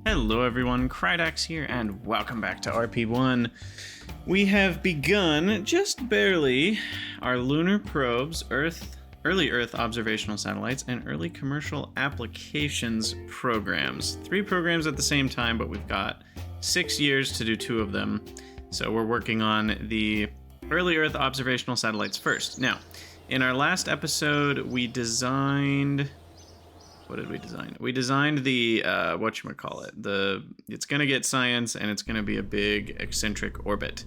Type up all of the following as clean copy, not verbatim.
Hello everyone, Krydax here, and welcome back to RP-1. We have begun, just barely, our lunar probes, early Earth observational satellites, and early commercial applications programs. 3 programs at the same time, but we've got 6 years to do 2 of them. So we're working on the early Earth observational satellites first. Now, in our last episode, we designed... What did we design? We designed the, whatchamacallit, it's gonna get science and it's gonna be a big eccentric orbit.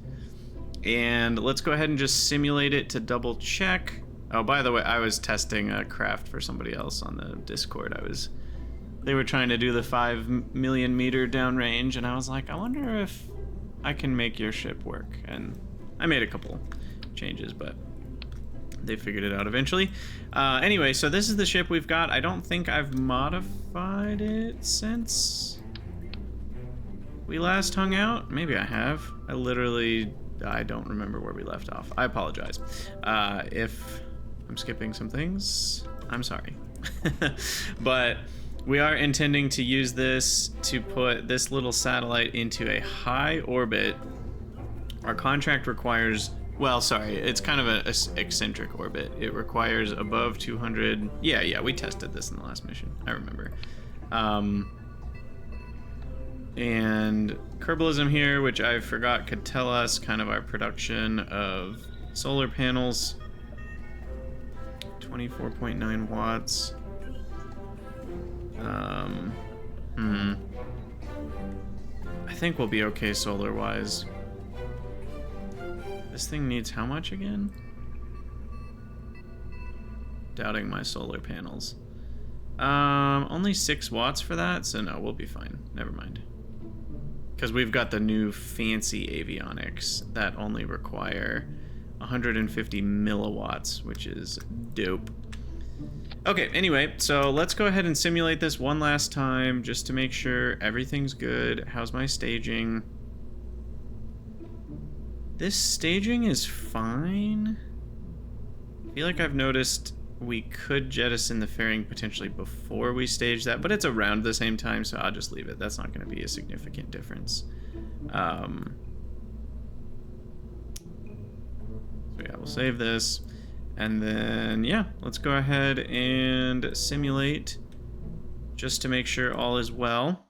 And let's go ahead and just simulate it to double check. Oh, by the way, I was testing a craft for somebody else on the Discord. They were trying to do the 5 million meter downrange, and I was like, I wonder if I can make your ship work. And I made a couple changes, but they figured it out eventually. Anyway, so this is the ship we've got. I don't think I've modified it since we last hung out. Maybe I have. I don't remember where we left off. I apologize. If I'm skipping some things, I'm sorry. But we are intending to use this to put this little satellite into a high orbit. Our contract requires... Well, sorry, it's kind of an eccentric orbit. It requires above 200... Yeah, we tested this in the last mission. I remember. And Kerbalism here, which I forgot could tell us kind of our production of solar panels. 24.9 watts. I think we'll be okay solar-wise. This thing needs how much again? Doubting my solar panels. Only 6 watts for that, so no, we'll be fine. Never mind. Because we've got the new fancy avionics that only require 150 milliwatts, which is dope. Okay, anyway, so let's go ahead and simulate this one last time just to make sure everything's good. How's my staging? This staging is fine. I feel like I've noticed we could jettison the fairing potentially before we stage that, but it's around the same time, so I'll just leave it. That's not going to be a significant difference. So yeah, we'll save this. And then, yeah, let's go ahead and simulate just to make sure all is well.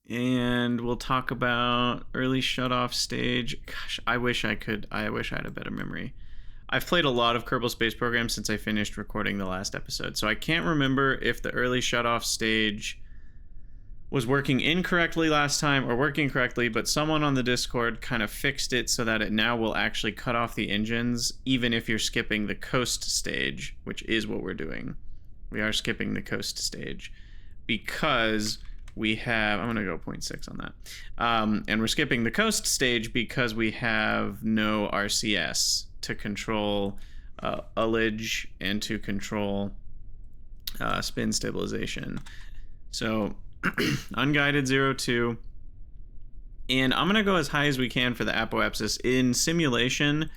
And we'll talk about early shutoff stage. Gosh, I wish I had a better memory. I've played a lot of Kerbal Space Program since I finished recording the last episode, so I can't remember if the early shutoff stage was working incorrectly last time or working correctly, but someone on the Discord kind of fixed it so that it now will actually cut off the engines, even if you're skipping the coast stage, which is what we're doing. We are skipping the coast stage because... we have, I'm going to go 0.6 on that. And we're skipping the coast stage because we have no RCS to control ullage and to control spin stabilization. So unguided 0.2. And I'm going to go as high as we can for the apoapsis. In simulation,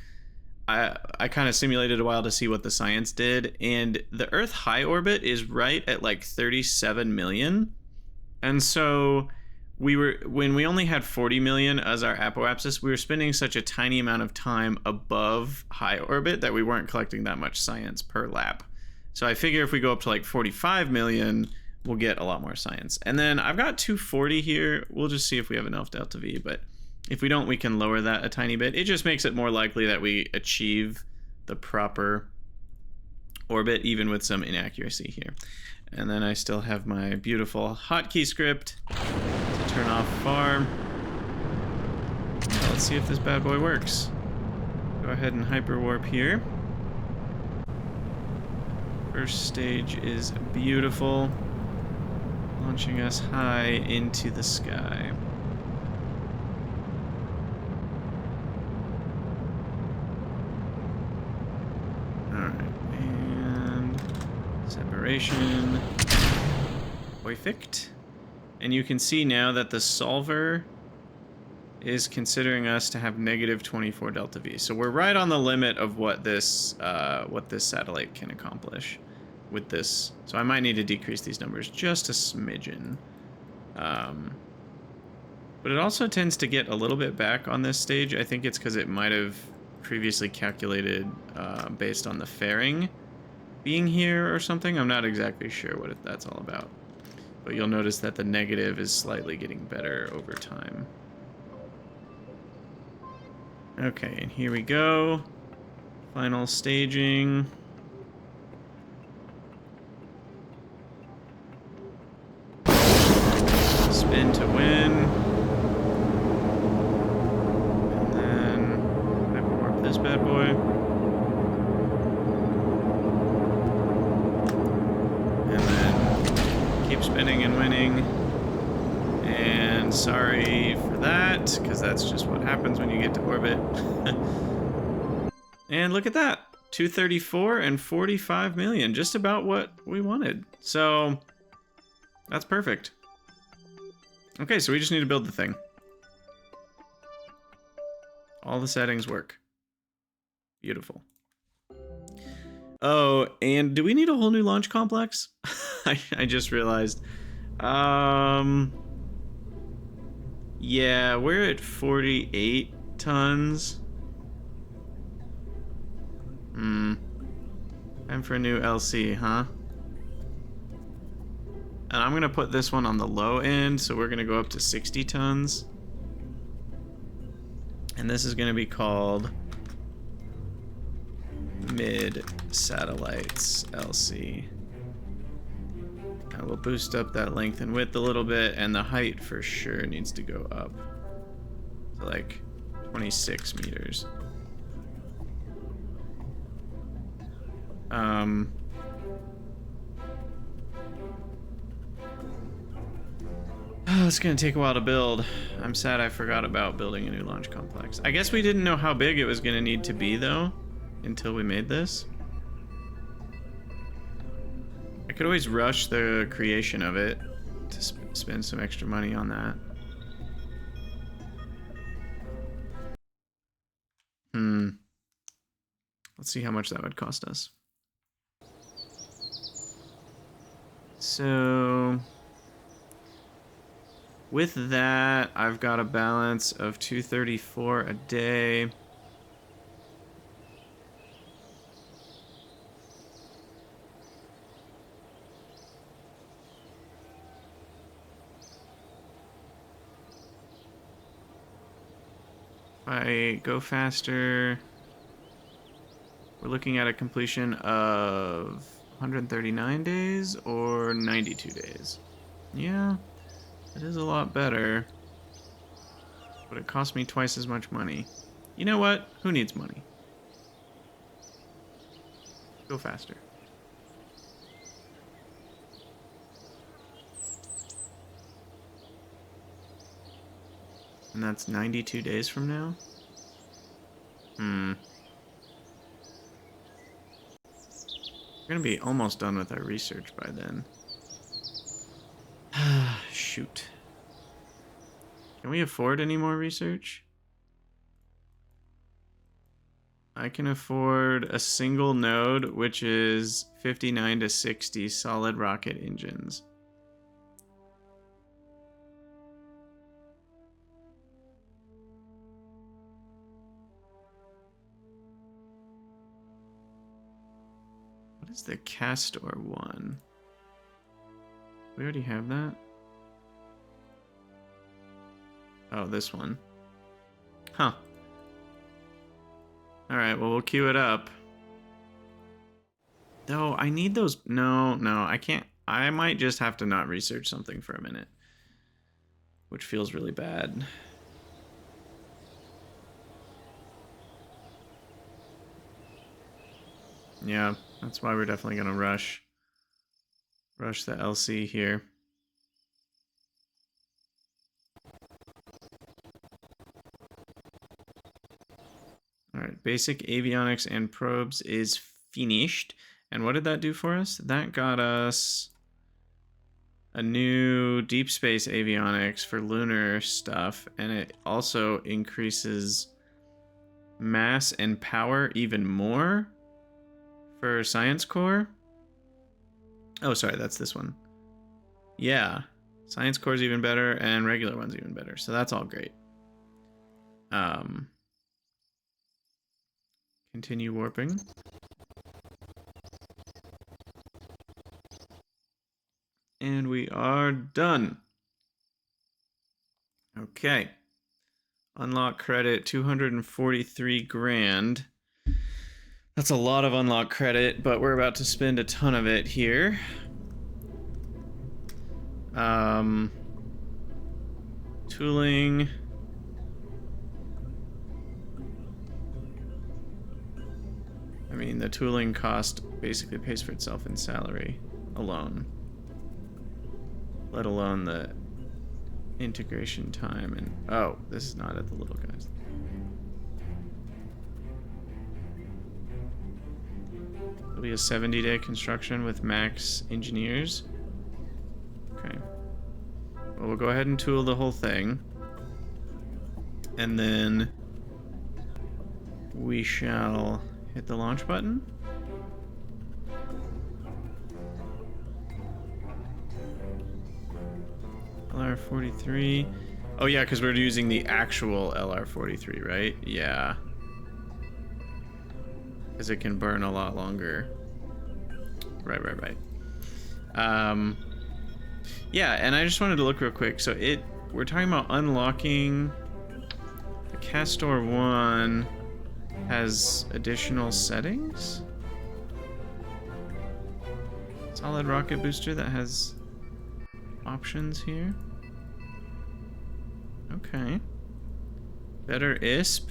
I kind of simulated a while to see what the science did. And the Earth high orbit is right at like 37 million. And so when we only had 40 million as our apoapsis, we were spending such a tiny amount of time above high orbit that we weren't collecting that much science per lap. So I figure if we go up to like 45 million, we'll get a lot more science. And then I've got 240 here. We'll just see if we have enough delta V, but if we don't, we can lower that a tiny bit. It just makes it more likely that we achieve the proper orbit, even with some inaccuracy here. And then I still have my beautiful hotkey script to turn off far. Let's see if this bad boy works. Go ahead and hyperwarp here. First stage is beautiful, launching us high into the sky. Separation. Perfect. And you can see now that the solver is considering us to have negative 24 delta V. So we're right on the limit of what this satellite can accomplish with this. So I might need to decrease these numbers just a smidgen. But it also tends to get a little bit back on this stage. I think it's because it might have previously calculated based on the fairing being here or something. I'm not exactly sure what that's all about. But you'll notice that the negative is slightly getting better over time. Okay, and here we go. Final staging. Spin to win. And then I warp this bad boy. And then keep spinning and winning. And sorry for that, because that's just what happens when you get to orbit. And look at that. 234 and 45 million. Just about what we wanted. So, that's perfect. Okay, so we just need to build the thing. All the settings work. Beautiful. Oh, and do we need a whole new launch complex? I just realized. Yeah, we're at 48 tons. Time for a new LC, huh? And I'm gonna put this one on the low end, so we're gonna go up to 60 tons. And this is gonna be called Mid Satellites LC. And we'll boost up that length and width a little bit, and the height for sure needs to go up to like 26 meters. It's gonna take a while to build. I'm sad I forgot about building a new launch complex. I guess we didn't know how big it was gonna need to be though, until we made this. I could always rush the creation of it to spend some extra money on that. Let's see how much that would cost us. So with that, I've got a balance of 234 a day. If I go faster, we're looking at a completion of 139 days or 92 days. Yeah, it is a lot better, but it cost me twice as much money. You know what? Who needs money? Go faster. And that's 92 days from now? We're gonna be almost done with our research by then. Shoot. Can we afford any more research? I can afford a single node, which is 59 to 60 solid rocket engines. What is the Castor one? We already have that? Oh, this one. Huh. Alright, well, we'll queue it up. Though, I need those... No, I can't. I might just have to not research something for a minute. Which feels really bad. Yeah, that's why we're definitely gonna rush the LC here. Alright, basic avionics and probes is finished. And what did that do for us? That got us a new deep space avionics for lunar stuff, and it also increases mass and power even more for science core. Oh, sorry, that's this one. Yeah, science core is even better, and regular one's even better. So that's all great. Continue warping. And we are done. Okay. Unlock credit, 243 grand. That's a lot of unlock credit, but we're about to spend a ton of it here. Tooling. I mean, the tooling cost basically pays for itself in salary alone. Let alone the integration time and... Oh, this is not at the little guys. It'll be a 70-day construction with max engineers. Okay. Well, we'll go ahead and tool the whole thing. And then we shall hit the launch button. LR-43. Oh yeah, because we're using the actual LR-43, right? Yeah. Because it can burn a lot longer. Right. Yeah, and I just wanted to look real quick. So we're talking about unlocking the Castor 1 has additional settings. Solid rocket booster that has options here. Okay. Better ISP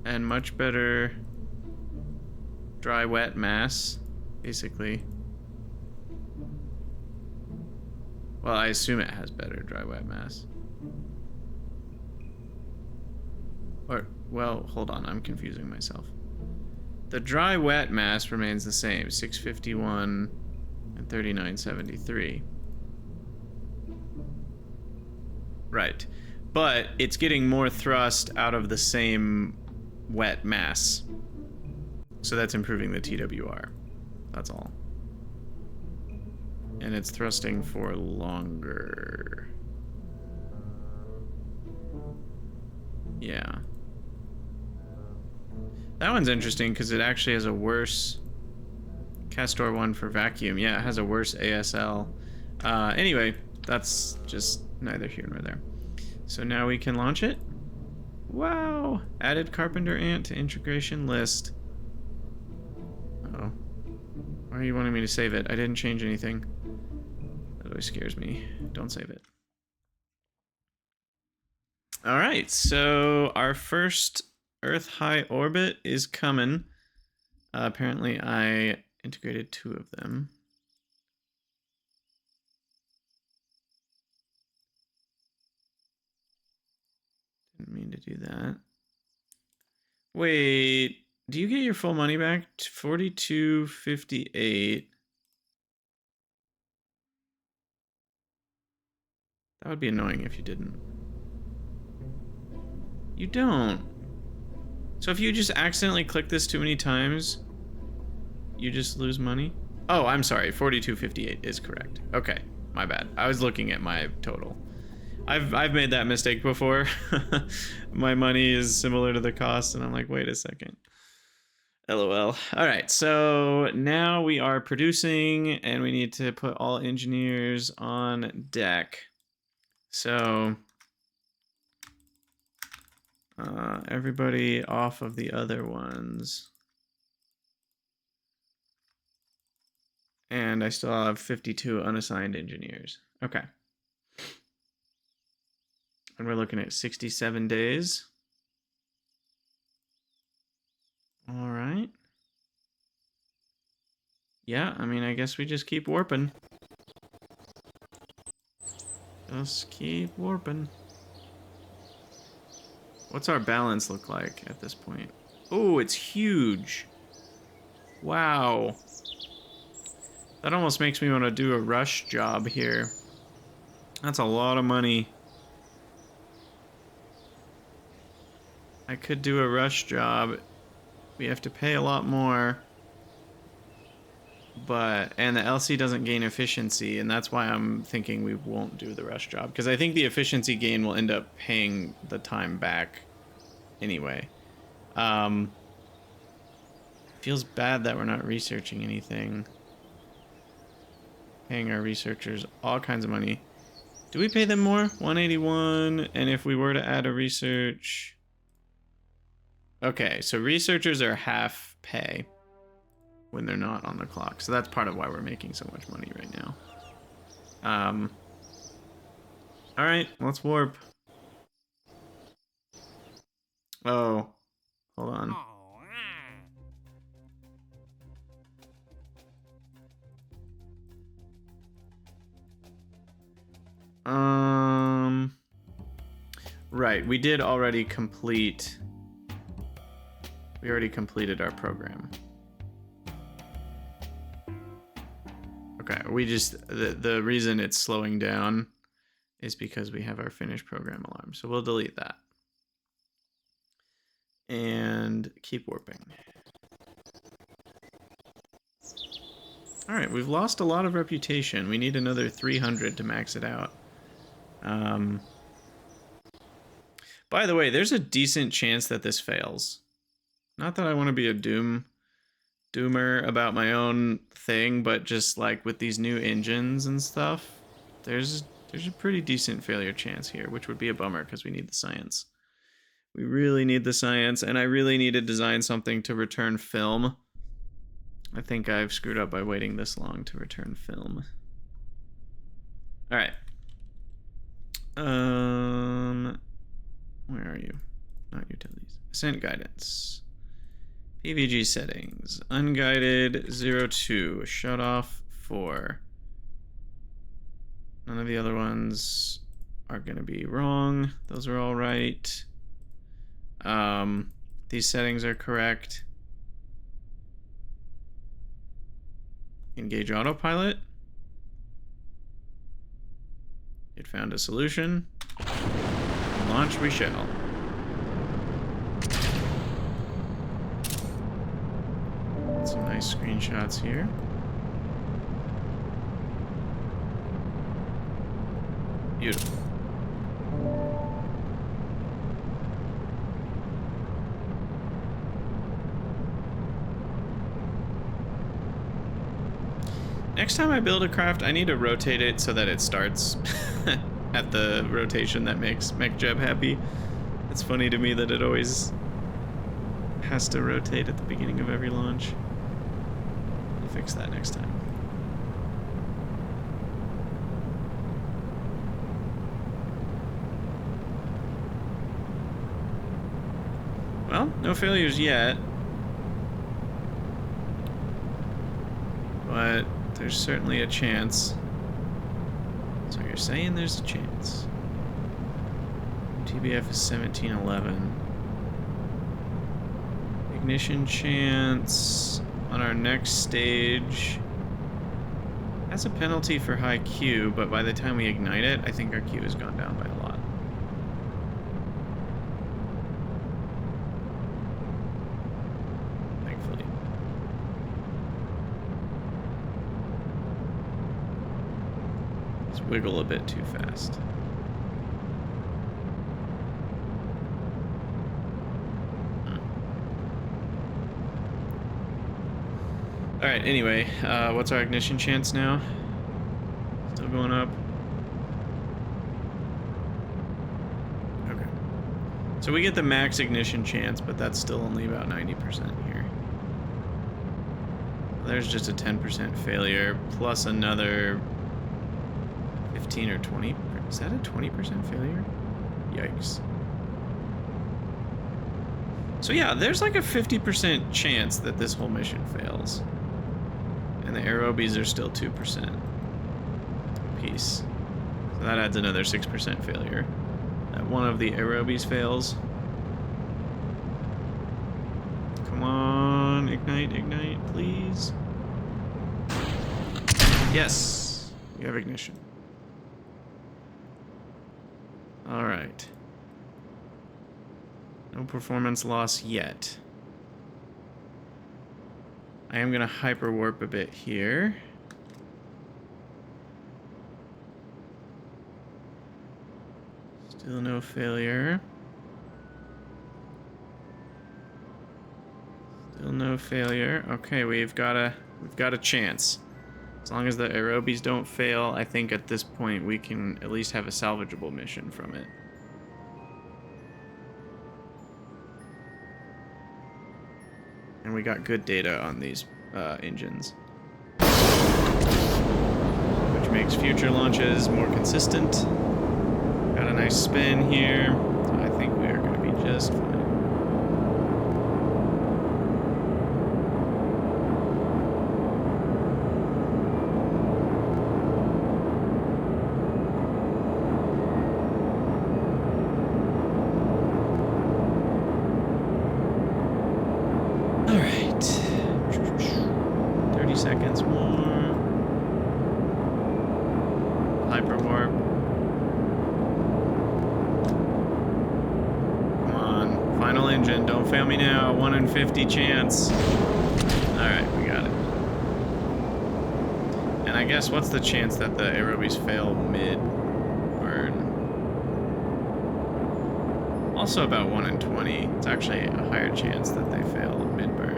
and much better dry wet mass, basically. Well, I assume it has better dry wet mass. Or, well, hold on, I'm confusing myself. The dry wet mass remains the same, 651 and 3973. Right. But it's getting more thrust out of the same wet mass. So that's improving the TWR. That's all. And it's thrusting for longer. Yeah. That one's interesting because it actually has a worse Castor 1 for vacuum. Yeah, it has a worse ASL. Anyway, that's just neither here nor there. So now we can launch it. Wow! Added carpenter ant to integration list. Uh-oh. Why are you wanting me to save it? I didn't change anything. That always scares me. Don't save it. Alright, so our first Earth high orbit is coming. Apparently I integrated 2 of them. Didn't mean to do that. Wait, do you get your full money back? 42.58. That would be annoying if you didn't. You don't. So if you just accidentally click this too many times, you just lose money? Oh, I'm sorry. 42.58 is correct. Okay, my bad. I was looking at my total. I've made that mistake before. My money is similar to the cost, and I'm like, wait a second. LOL. All right, so now we are producing, and we need to put all engineers on deck. So everybody off of the other ones. And I still have 52 unassigned engineers. Okay. And we're looking at 67 days. All right. Yeah, I mean, I guess we just keep warping. Just keep warping. What's our balance look like at this point? Oh, it's huge. Wow. That almost makes me want to do a rush job here. That's a lot of money. I could do a rush job. We have to pay a lot more. And the LC doesn't gain efficiency, and that's why I'm thinking we won't do the rush job. Because I think the efficiency gain will end up paying the time back anyway. Feels bad that we're not researching anything. Paying our researchers all kinds of money. Do we pay them more? 181, and if we were to add a research... Okay, so researchers are half pay when they're not on the clock. So that's part of why we're making so much money right now. Alright, let's warp. Oh, hold on. Right, we did already complete... We already completed our program. Okay, we just... The reason it's slowing down is because we have our finished program alarm. So we'll delete that. And keep warping. Alright, we've lost a lot of reputation. We need another 300 to max it out. By the way, there's a decent chance that this fails. Not that I want to be a doomer about my own thing, but just like with these new engines and stuff, there's a pretty decent failure chance here, which would be a bummer because we need the science. We really need the science, and I really need to design something to return film. I think I've screwed up by waiting this long to return film. All right. Where are you? Not utilities. Ascent guidance. PVG settings. Unguided 02. Shut off 4. None of the other ones are going to be wrong. Those are all right. These settings are correct. Engage autopilot. It found a solution. Launch we shall. Some nice screenshots here. Beautiful. Next time I build a craft, I need to rotate it so that it starts at the rotation that makes MechJeb happy. It's funny to me that it always has to rotate at the beginning of every launch. I'll fix that next time. Well, no failures yet. But there's certainly a chance. So you're saying there's a chance. TBF is 1711. Ignition chance on our next stage has a penalty for high Q, but by the time we ignite it, I think our Q has gone down by a lot. Thankfully. Let's wiggle a bit too fast. Alright, anyway, what's our ignition chance now? Still going up? Okay. So we get the max ignition chance, but that's still only about 90% here. There's just a 10% failure, plus another 15 or 20. Is that a 20% failure? Yikes. So yeah, there's like a 50% chance that this whole mission fails. And the aerobies are still 2% apiece. So that adds another 6% failure. That one of the aerobies fails. Come on, ignite, ignite, please. Yes, we have ignition. All right. No performance loss yet. I am gonna hyper warp a bit here. Still no failure. Still no failure. Okay, we've got a chance. As long as the aerobies don't fail, I think at this point we can at least have a salvageable mission from it. And we got good data on these engines, which makes future launches more consistent. Got a nice spin here, so I think we are going to be just fine. All right, 30 seconds more. Hyperwarp. Come on, final engine, don't fail me now. 1 in 50 chance. All right, we got it. And I guess what's the chance that the aerobies fail mid-burn? Also about 1 in 20. It's actually a higher chance that they fail mid-burn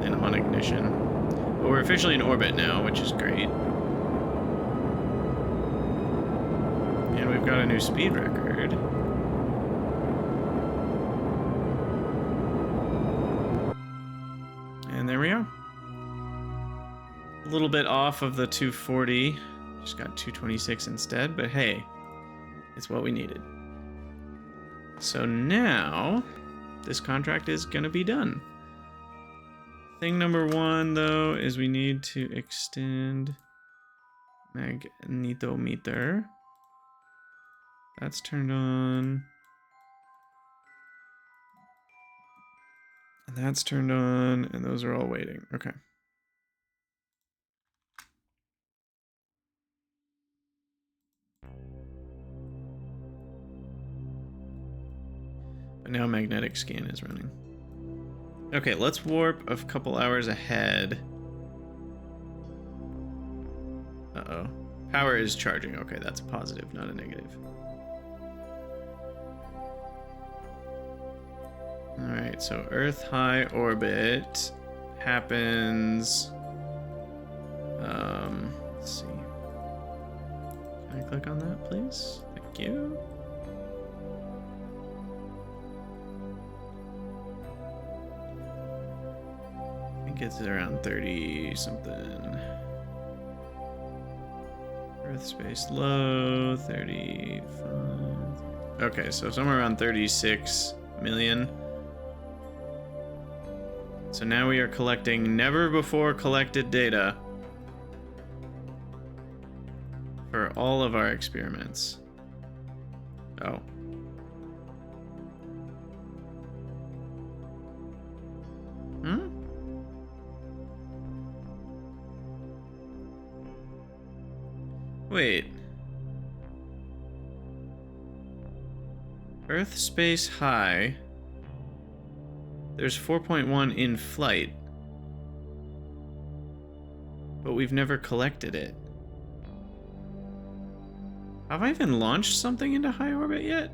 than on ignition. But we're officially in orbit now, which is great. And we've got a new speed record. And there we are. A little bit off of the 240. Just got 226 instead, but hey, it's what we needed. So now, this contract is gonna be done. Thing number 1, though, is we need to extend magnetometer. That's turned on. And that's turned on, and those are all waiting. Okay. But now magnetic scan is running. Okay, let's warp a couple hours ahead. Uh-oh. Power is charging. Okay, that's a positive, not a negative. Alright, so Earth high orbit happens... let's see. Can I click on that, please? Thank you. I think it's around 30 something. Earth space low, 35. Okay, so somewhere around 36 million. So now we are collecting never before collected data for all of our experiments. Oh. Hmm? Wait. Earth space high. There's 4.1 in flight. But we've never collected it. Have I even launched something into high orbit yet?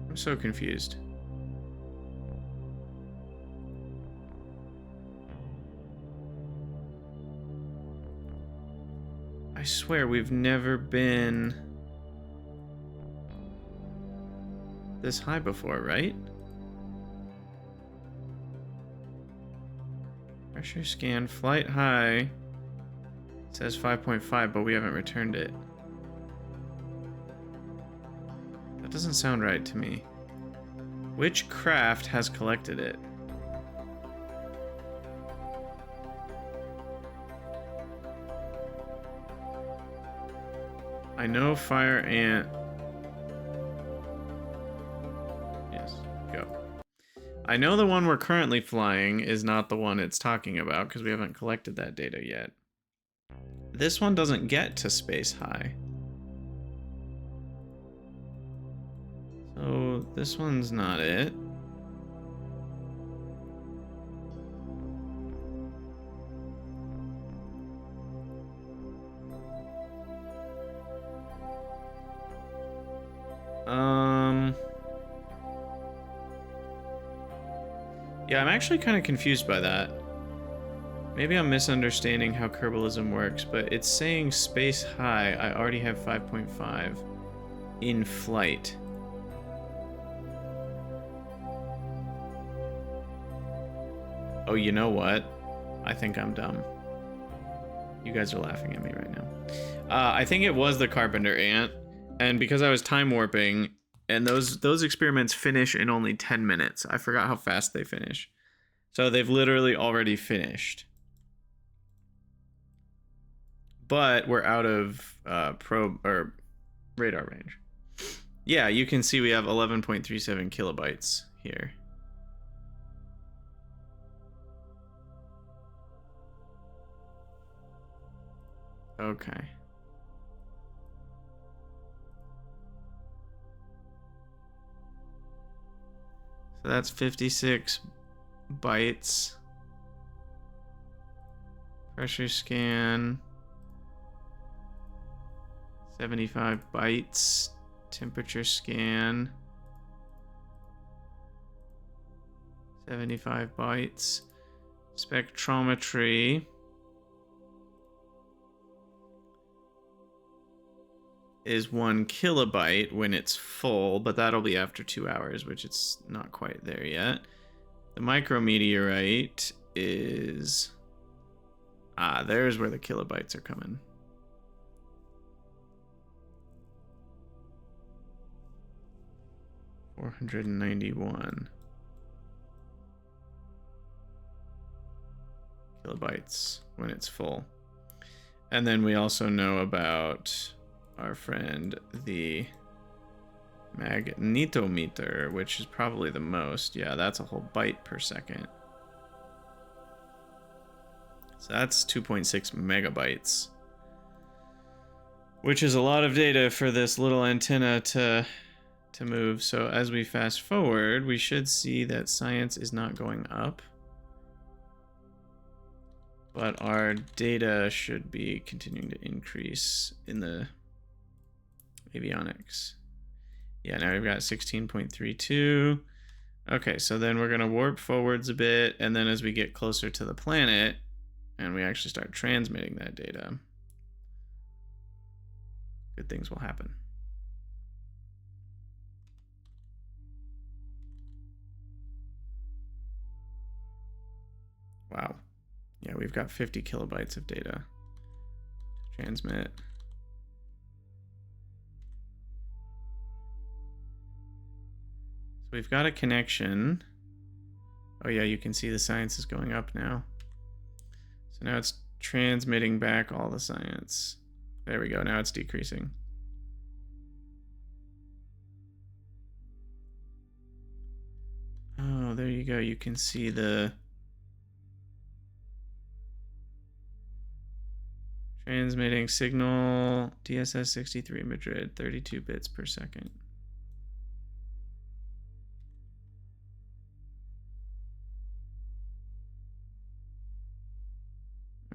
I'm so confused. I swear we've never been this high before, right? Pressure scan, flight high. It says 5.5, but we haven't returned it. That doesn't sound right to me. Which craft has collected it? I know Fire Ant. Yes, go. I know the one we're currently flying is not the one it's talking about because we haven't collected that data yet. This one doesn't get to space high. So this one's not it. Yeah, I'm actually kind of confused by that. Maybe I'm misunderstanding how Kerbalism works, but it's saying space high. I already have 5.5 in flight. Oh, you know what? I think I'm dumb. You guys are laughing at me right now. I think it was the Carpenter Ant, and because I was time warping, and those experiments finish in only 10 minutes. I forgot how fast they finish. So they've literally already finished. But we're out of probe or radar range. Yeah, you can see we have 11.37 kilobytes here. Okay. So that's 56 bytes. Pressure scan. 75 bytes. Temperature scan. 75 bytes. Spectrometry is 1 kilobyte when it's full, but that'll be after 2 hours, which it's not quite there yet. The micrometeorite is... Ah, there's where the kilobytes are coming. $491 kilobytes when it's full. And then we also know about our friend the magnetometer, which is probably the most. Yeah, that's a whole byte per second. So that's 2.6 megabytes, which is a lot of data for this little antenna to move. So as we fast forward, we should see that science is not going up, but our data should be continuing to increase in the avionics. Yeah, now we've got 16.32. Okay, so then we're gonna warp forwards a bit, and then as we get closer to the planet and we actually start transmitting that data, good things will happen. Wow. Yeah, we've got 50 kilobytes of data to transmit. So we've got a connection. Oh yeah, you can see the science is going up now. So now it's transmitting back all the science. There we go, now it's decreasing. Oh, there you go, you can see the transmitting signal DSS 63 Madrid, 32 bits per second.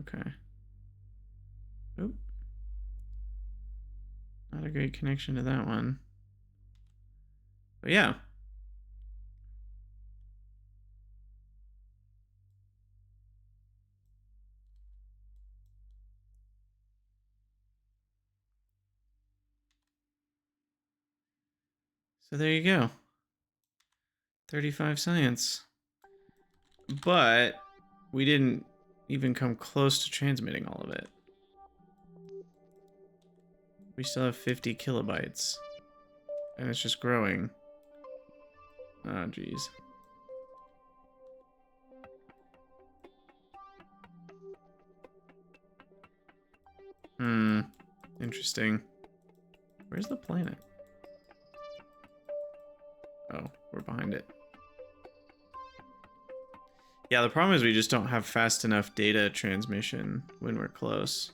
Okay. Oop. Not a great connection to that one. But yeah. So there you go. 35 science. But we didn't even come close to transmitting all of it. We still have 50 kilobytes. And it's just growing. Oh, geez. Interesting. Where's the planet? Oh, we're behind it. Yeah, the problem is we just don't have fast enough data transmission when we're close.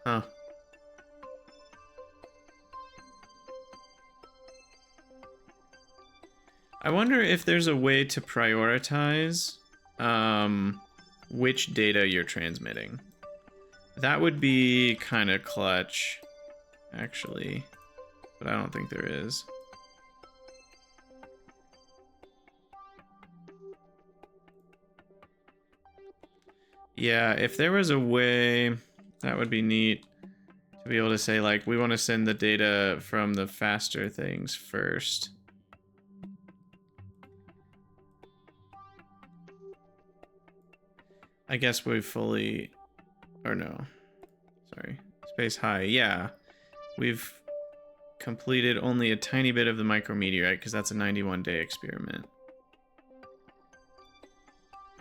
Huh. I wonder if there's a way to prioritize which data you're transmitting. That would be kind of clutch, actually, but I don't think there is. Yeah, if there was a way, that would be neat to be able to say, like, we want to send the data from the faster things first. I guess we fully, or no, sorry, space high. Yeah, we've completed only a tiny bit of the micrometeorite because that's a 91-day experiment.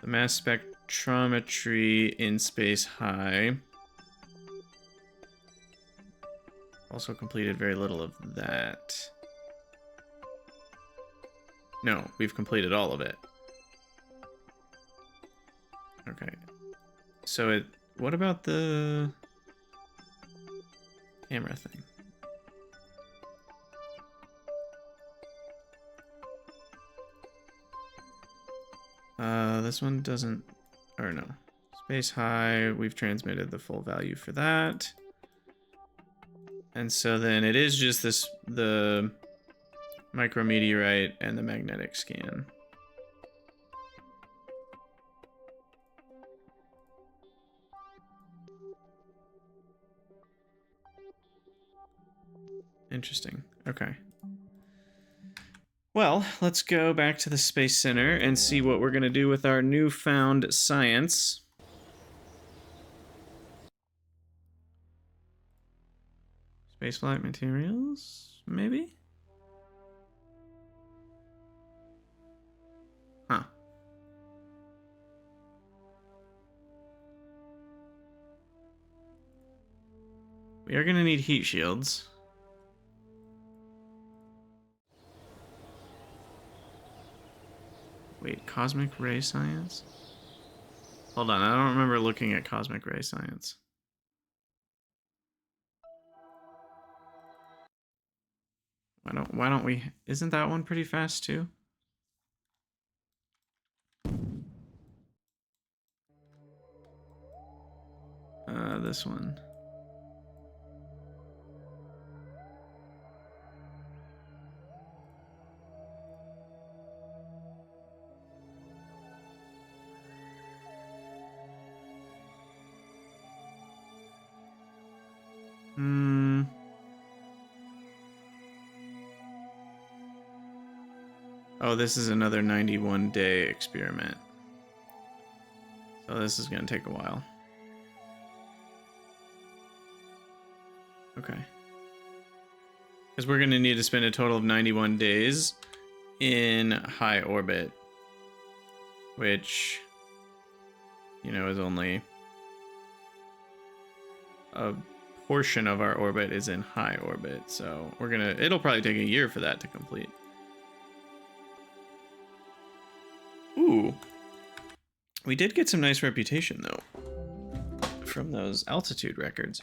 The mass spectrometry in space high. Also completed very little of that. No, we've completed all of it. Okay. So what about the camera thing? This one doesn't, or no. Space high, we've transmitted the full value for that. And so then it is just the micrometeorite and the magnetic scan. Interesting. Okay. Well, let's go back to the Space Center and see what we're going to do with our newfound science. Spaceflight materials, maybe? Huh. We are going to need heat shields. Wait, cosmic ray science? Hold on, I don't remember looking at cosmic ray science. Why don't we, isn't that one pretty fast too? This one. Oh, this is another 91-day experiment. So this is going to take a while. Okay. Because we're going to need to spend a total of 91 days in high orbit. Which, you know, is only a portion of our orbit is in high orbit. So we're going to, it'll probably take a year for that to complete. Ooh. We did get some nice reputation, though, from those altitude records.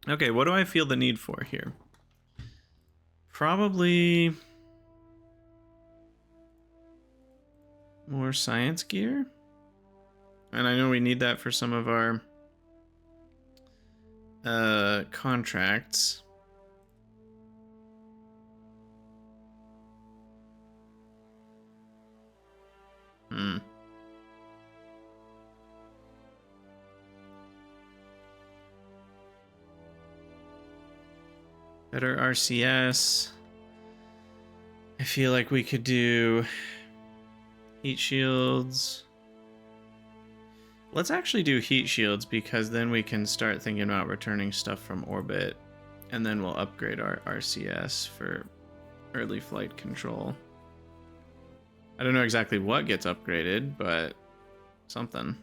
Okay, what do I feel the need for here? Probably more science gear. And I know we need that for some of our contracts. Better RCS. I feel like we could do heat shields. Let's actually do heat shields because then we can start thinking about returning stuff from orbit, and then we'll upgrade our RCS for early flight control. I don't know exactly what gets upgraded, but something.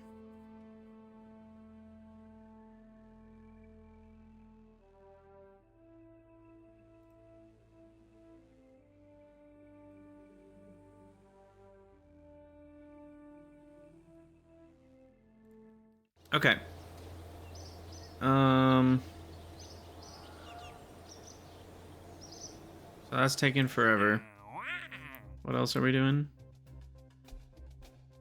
Okay. So that's taking forever. What else are we doing?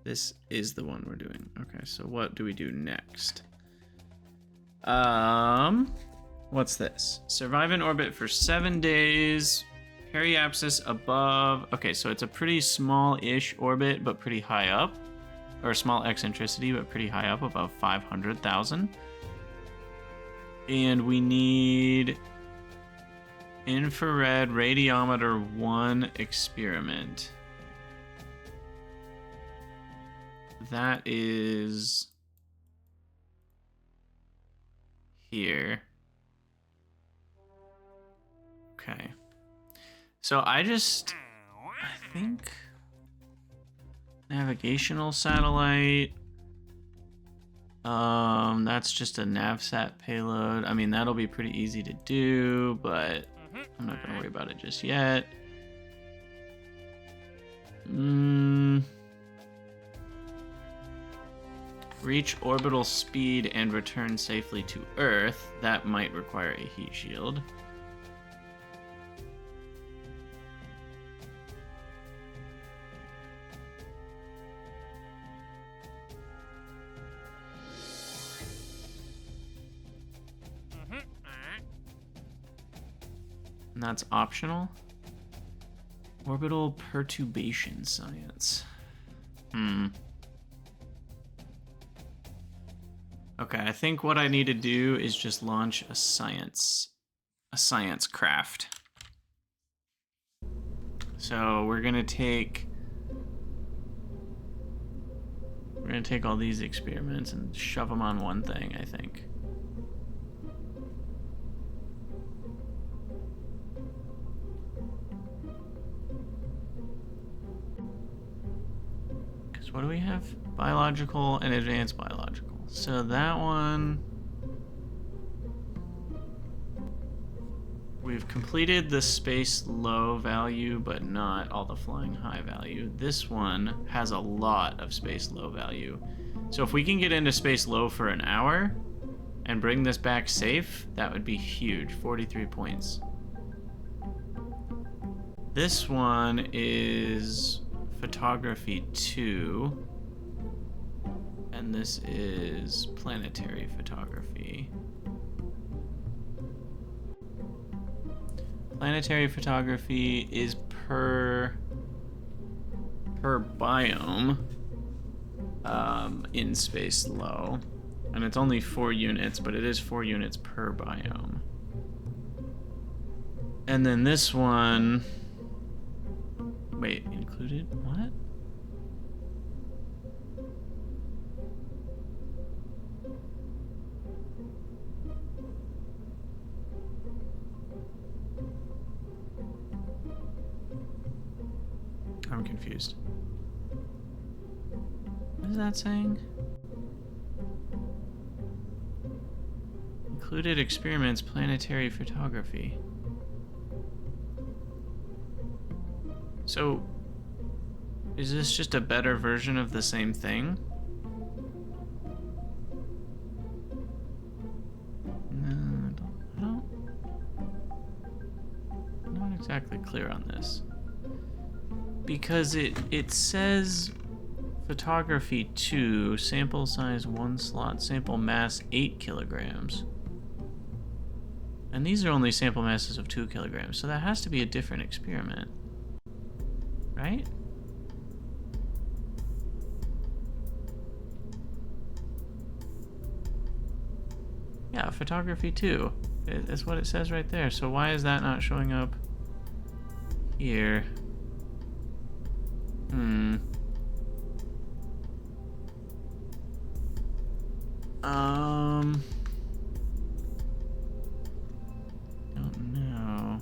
This is the one we're doing. Okay, so what do we do next? What's this? Survive in orbit for 7 days. Periapsis above. Okay, so it's a pretty small-ish orbit, but pretty high up. Or small eccentricity, but pretty high up, above 500,000. And we need infrared radiometer 1 experiment. That is here. Okay. So I think navigational satellite. That's just a navsat payload. I mean, that'll be pretty easy to do, but I'm not gonna worry about it just yet. Reach orbital speed and return safely to Earth. That might require a heat shield. And that's optional. Orbital perturbation science. Okay, I think what I need to do is just launch a science craft. So we're gonna take all these experiments and shove them on one thing, I think. Because what do we have? Biological and advanced biological. So that one, we've completed the space low value, but not all the flying high value. This one has a lot of space low value. So if we can get into space low for an hour and bring this back safe, that would be huge. 43 points. This one is photography 2. And this is planetary photography. Planetary photography is per biome in space low. And it's only 4 units, but it is 4 units per biome. And then this one... Wait, included? What? I'm confused. What is that saying? Included experiments, planetary photography. So, is this just a better version of the same thing? No, I'm not exactly clear on this. Because it says photography 2, sample size 1 slot, sample mass 8 kilograms. And these are only sample masses of 2 kilograms, so that has to be a different experiment. Right? Yeah, photography 2. That's what it says right there. So why is that not showing up here? Don't know.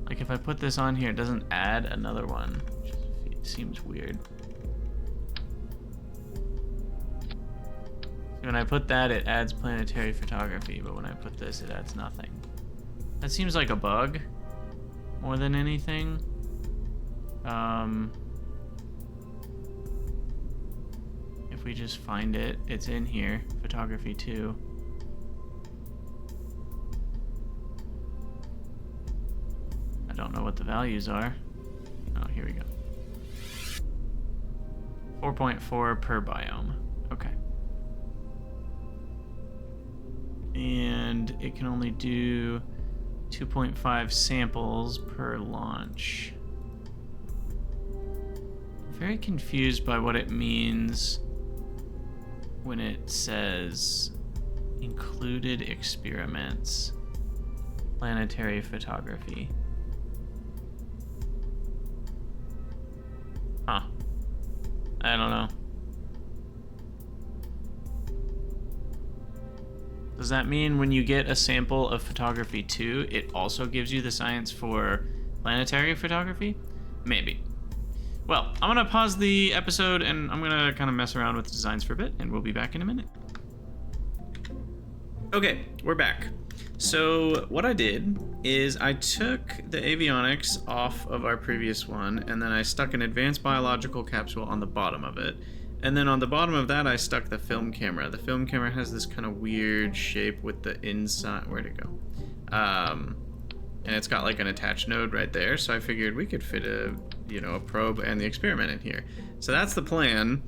Like if I put this on here, it doesn't add another one, which seems weird. When I put that, it adds planetary photography, but when I put this, it adds nothing. That seems like a bug more than anything. If we just find it, it's in here. Photography 2. I don't know what the values are. Oh, here we go. 4.4 per biome. Okay. And it can only do 2.5 samples per launch. I'm very confused by what it means when it says included experiments, planetary photography. Huh. I don't know. Does that mean when you get a sample of photography 2, it also gives you the science for planetary photography? Maybe. Well, I'm gonna pause the episode and I'm gonna kind of mess around with designs for a bit, and we'll be back in a minute. Okay, we're back. So what I did is I took the avionics off of our previous one, and then I stuck an advanced biological capsule on the bottom of it. And then on the bottom of that, I stuck the film camera. The film camera has this kind of weird shape with the inside. Where'd it go? And it's got like an attached node right there. So I figured we could fit a probe and the experiment in here. So that's the plan.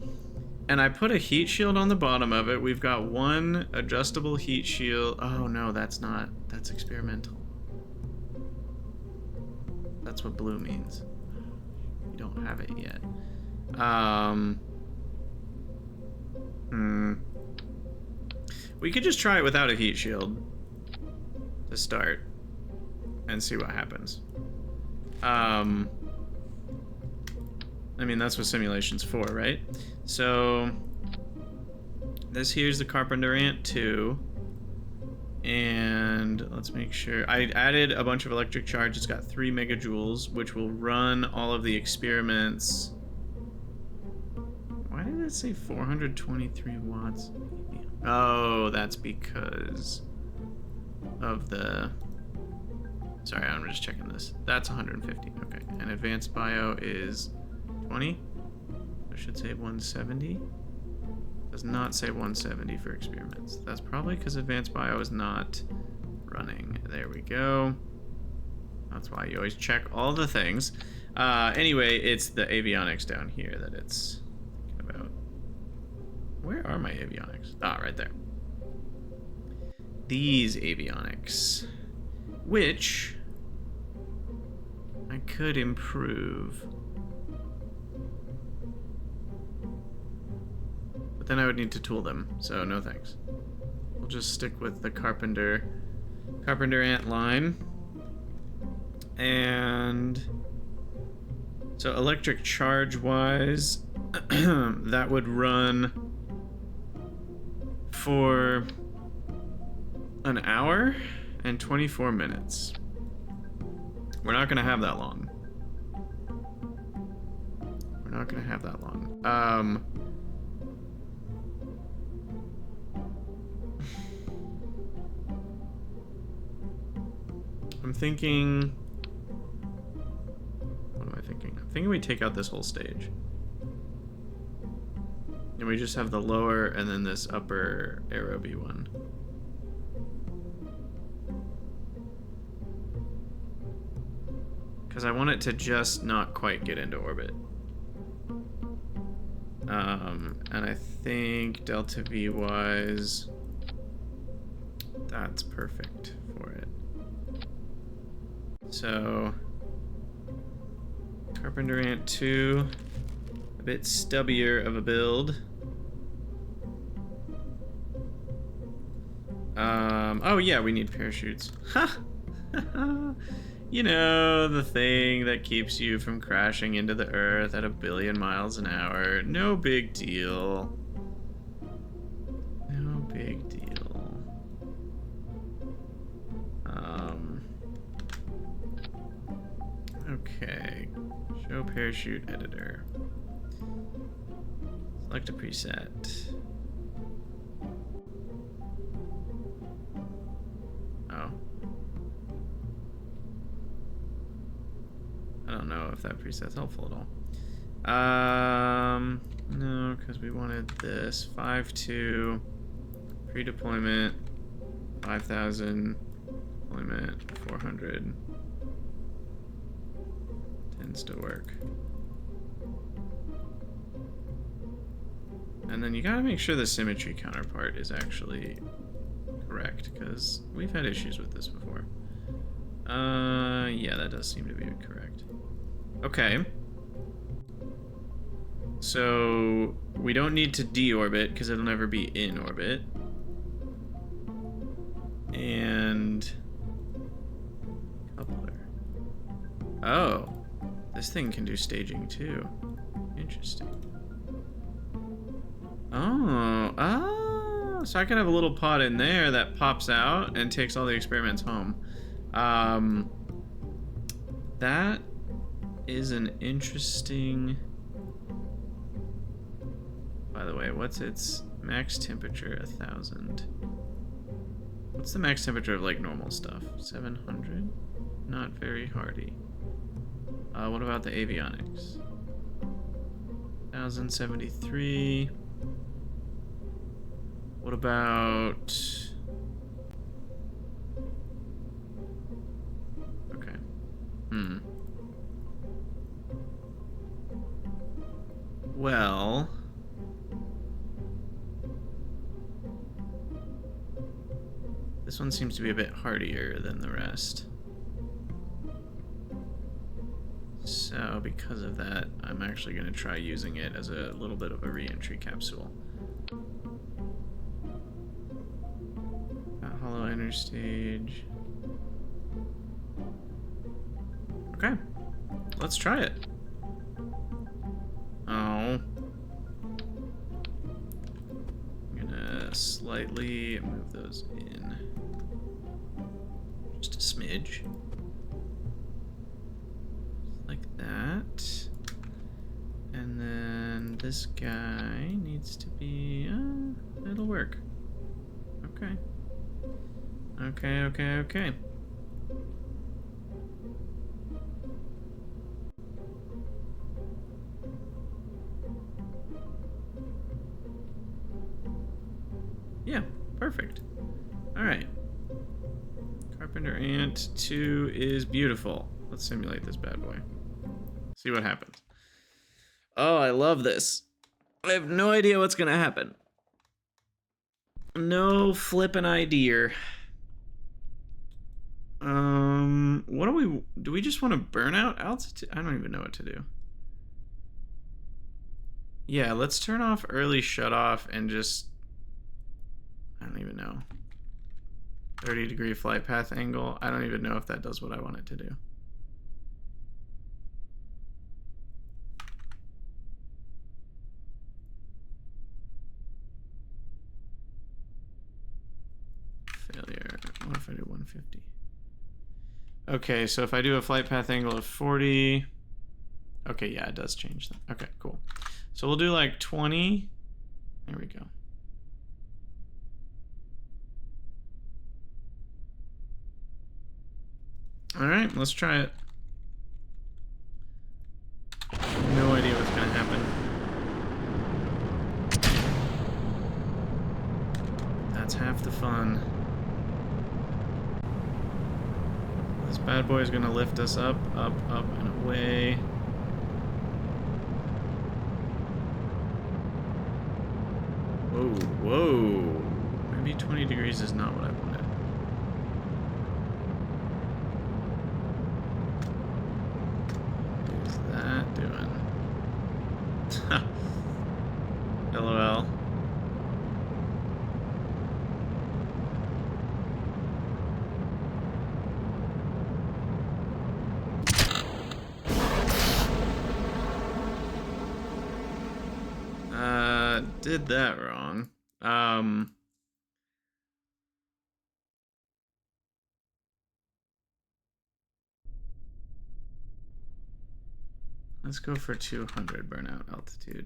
And I put a heat shield on the bottom of it. We've got one adjustable heat shield. Oh no, that's not. That's experimental. That's what blue means. We don't have it yet. We could just try it without a heat shield to start and see what happens. I mean, that's what simulation's for, right? So this here's the Carpenter Ant 2, and let's make sure. I added a bunch of electric charge. It's got 3 megajoules, which will run all of the experiments. Why did it say 423 watts? Oh, that's because of the... Sorry, I'm just checking this. That's 150. Okay, and advanced bio is 20. It should say 170. Does not say 170 for experiments. That's probably because advanced bio is not running. There we go. That's why you always check all the things. Anyway, it's the avionics down here that it's thinking about. Where are my avionics? Ah, right there. These avionics, which I could improve. But then I would need to tool them, so no thanks. We'll just stick with the Carpenter Ant line. And so electric charge wise, that would run for an hour and 24 minutes. We're not gonna have that long. We're not gonna have that long. I'm thinking... What am I thinking? I'm thinking we take out this whole stage. And we just have the lower and then this upper aerobie one. Because I want it to just not quite get into orbit. And I think delta V wise, that's perfect for it. So, Carpenter Ant 2, a bit stubbier of a build. Oh yeah, we need parachutes. Ha! You know, the thing that keeps you from crashing into the Earth at 1 billion miles an hour. No big deal. No big deal. Okay. Show parachute editor. Select a preset. Oh. I don't don't know if that preset's helpful at all. No, because we wanted this 5.2 pre-deployment 5,000 deployment 400 tends to work. And then you gotta make sure the symmetry counterpart is actually correct, because we've had issues with this before. Yeah, that does seem to be correct. Okay. So we don't need to deorbit because it'll never be in orbit. And coupler. Oh, this thing can do staging too. Interesting. Oh, so I can have a little pod in there that pops out and takes all the experiments home. That is an interesting... By the way, what's its max temperature? 1,000. What's the max temperature of like normal stuff? 700? Not very hardy. What about the avionics? 1,073. What about... Okay. Well... This one seems to be a bit hardier than the rest. So because of that, I'm actually going to try using it as a little bit of a re-entry capsule. Hollow inner stage. Okay, let's try it. Oh. I'm gonna slightly move those in. Just a smidge. Like that. And then this guy needs to be, it'll work. Okay. Okay. Yeah, perfect. All right. Carpenter Ant 2 is beautiful. Let's simulate this bad boy. See what happens. Oh, I love this. I have no idea what's gonna happen. No flippin' idea. What do we just want to burn out altitude? I don't even know what to do. Yeah, let's turn off early shut off and just, I don't even know. 30-degree flight path angle. I don't even know if that does what I want it to do. Failure. What if I do 150? Okay, so if I do a flight path angle of 40... Okay, yeah, it does change that. Okay, cool. So we'll do like 20. There we go. All right, let's try it. No idea what's gonna happen. That's half the fun. This bad boy is gonna lift us up, up, and away. Whoa, whoa. Maybe 20 degrees is not what I wanted. What is that doing? LOL. Did that wrong. Let's go for 200 burnout altitude.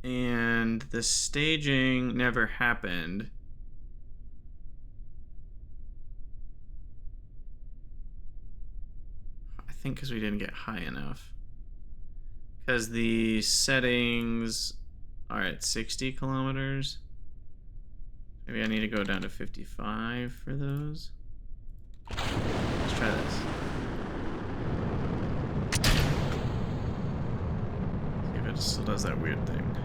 And the staging never happened. think because we didn't get high enough. Because the settings are at 60 kilometers. Maybe I need to go down to 55 for those. Let's try this. See if it still does that weird thing.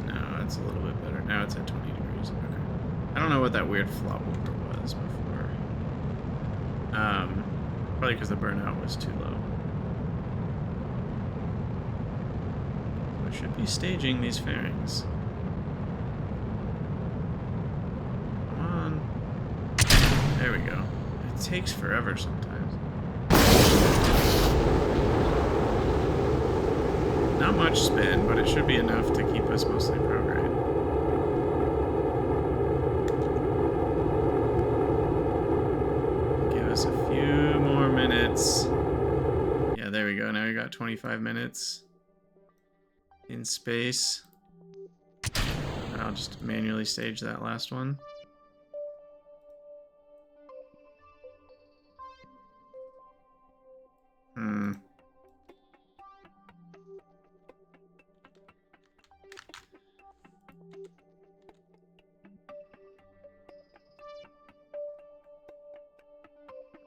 No, it's a little bit better. Now it's at 20 degrees. Okay. I don't know what that weird flop over was before. Probably because the burnout was too low. So I should be staging these fairings. Come on. There we go. It takes forever sometimes. Not much spin, but it should be enough to keep us mostly programmed. Us a few more minutes. Yeah, there we go. Now we got 25 minutes in space. I'll just manually stage that last one.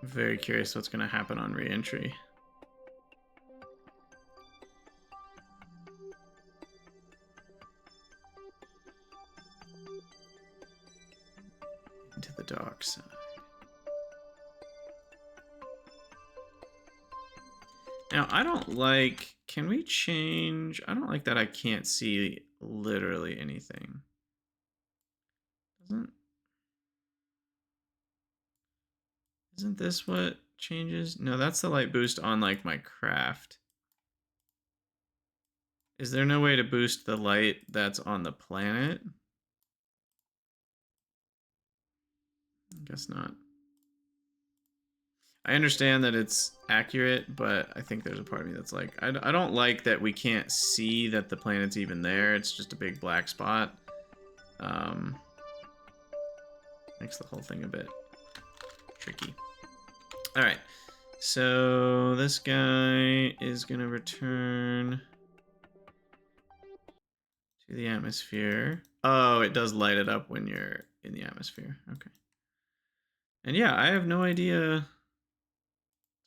Very curious what's going to happen on re-entry. Into the dark side. Now, I don't like... Can we change... I don't like that I can't see literally anything. Isn't this what changes? No, that's the light boost on, like, my craft. Is there no way to boost the light that's on the planet? I guess not. I understand that it's accurate, but I think there's a part of me that's like, I don't like that we can't see that the planet's even there. It's just a big black spot. Makes the whole thing a bit tricky. All right, so this guy is gonna return to the atmosphere. Oh, it does light it up when you're in the atmosphere. Okay. And yeah, I have no idea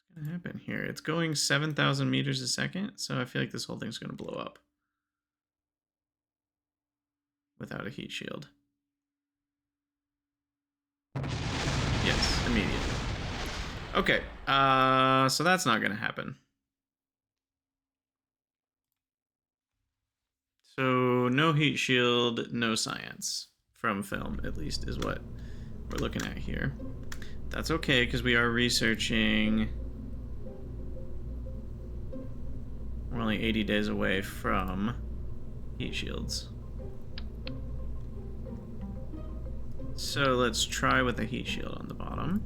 what's gonna happen here. It's going 7,000 meters a second, so I feel like this whole thing's gonna blow up without a heat shield. Yes, immediately. Okay, so that's not going to happen. So no heat shield, no science from film, at least, is what we're looking at here. That's okay, because we are researching. We're only 80 days away from heat shields. So let's try with the heat shield on the bottom.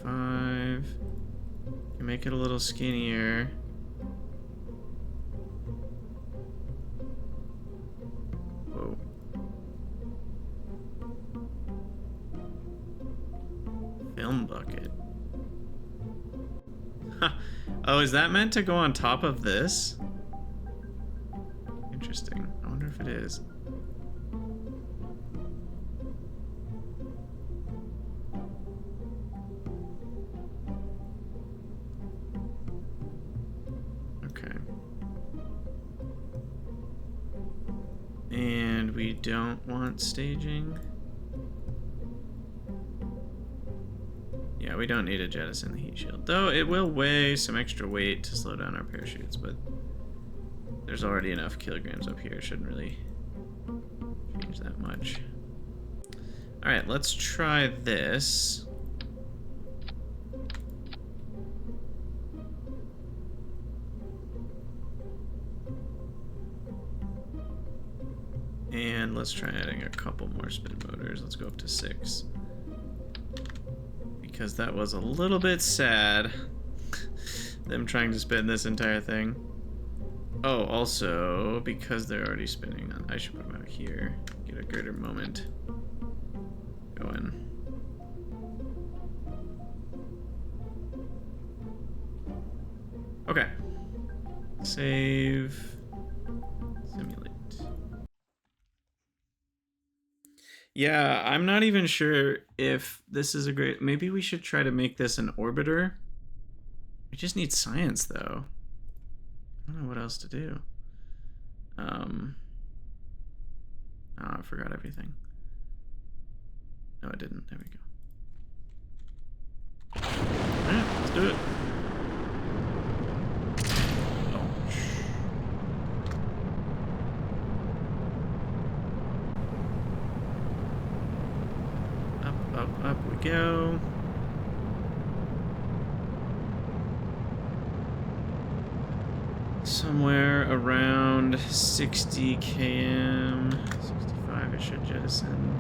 0.5. Can make it a little skinnier. Whoa. Film bucket. Oh, is that meant to go on top of this? Interesting. I wonder if it is. Okay. And we don't want staging. Yeah, we don't need to jettison the heat shield. Though it will weigh some extra weight to slow down our parachutes, but there's already enough kilograms up here. It shouldn't really change that much. Alright, let's try this. And let's try adding a couple more spin motors. Let's go up to 6. Because that was a little bit sad them trying to spin this entire thing. Oh, also, because they're already spinning, I should put them out here. Get a greater moment going. Okay. Save. Simulate. Yeah, I'm not even sure if this is a great... Maybe we should try to make this an orbiter. We just need science, though. I don't know what else to do. Oh, I forgot everything. No, I didn't. There we go. Alright, let's do it. Up we go. Somewhere around 60 km, 65 it should jettison.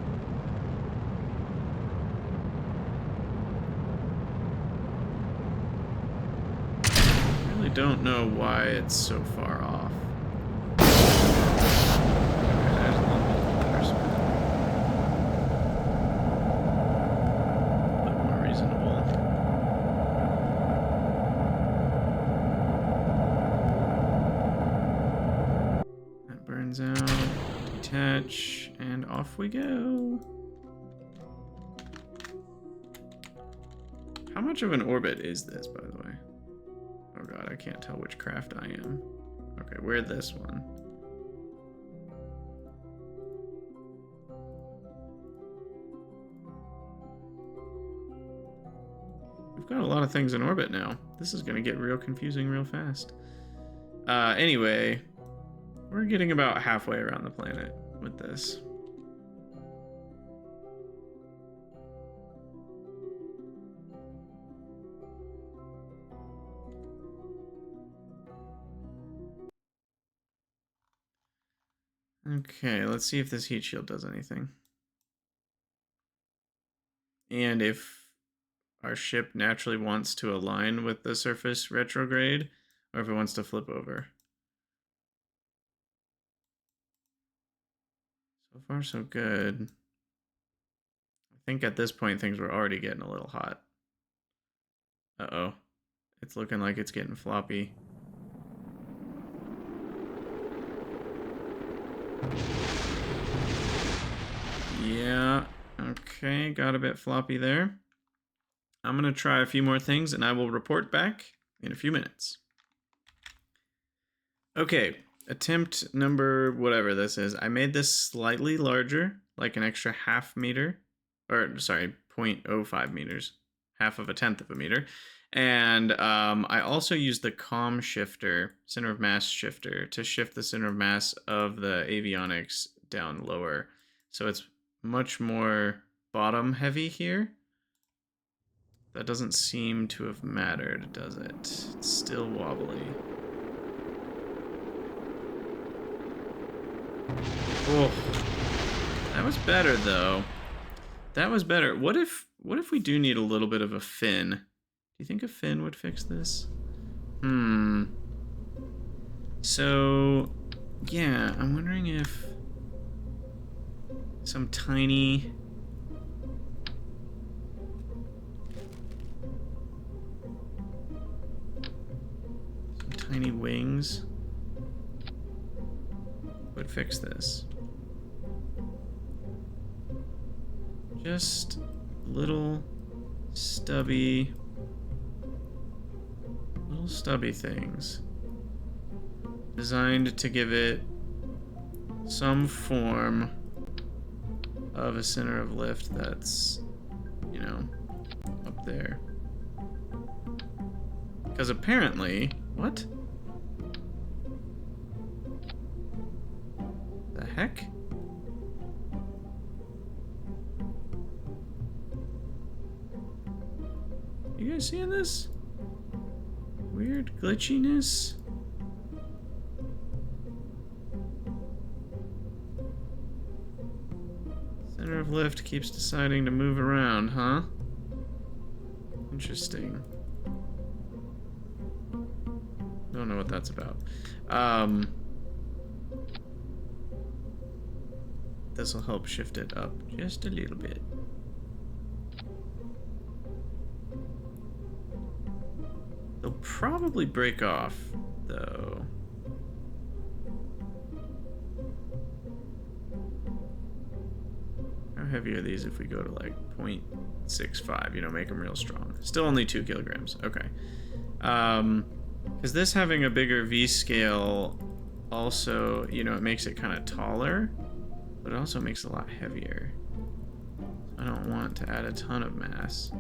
I really don't know why it's so far off. Out, detach, and off we go. How much of an orbit is this, by the way? Oh god, I can't tell which craft I am. Okay, we're this one. We've got a lot of things in orbit now. This is gonna get real confusing real fast. Anyway, we're getting about halfway around the planet with this. Okay, let's see if this heat shield does anything. And if our ship naturally wants to align with the surface retrograde, or if it wants to flip over. So far, so good. I think at this point, things were already getting a little hot. Uh-oh. It's looking like it's getting floppy. Yeah, okay, got a bit floppy there. I'm gonna try a few more things and I will report back in a few minutes. Okay, attempt number whatever this is. I made this slightly larger, like an extra half meter, or sorry, 0.05 meters, half of a tenth of a meter. And I also used the COM shifter, center of mass shifter, to shift the center of mass of the avionics down lower. So it's much more bottom heavy here. That doesn't seem to have mattered, does it? It's still wobbly. Oh, that was better though. That was better. What if we do need a little bit of a fin? Do you think a fin would fix this? So, yeah, I'm wondering if some tiny wings would fix this. Just little stubby things designed to give it some form of a center of lift that's, you know, up there. Because apparently, what? The heck? You guys seeing this? Weird glitchiness? Center of lift keeps deciding to move around, huh? Interesting. that's about. This will help shift it up just a little bit. They'll probably break off, though. How heavy are these if we go to like 0.65, you know, make them real strong? Still only 2 kilograms, okay. Because this having a bigger V scale also, you know, it makes it kind of taller, but it also makes it a lot heavier. I don't want to add a ton of mass.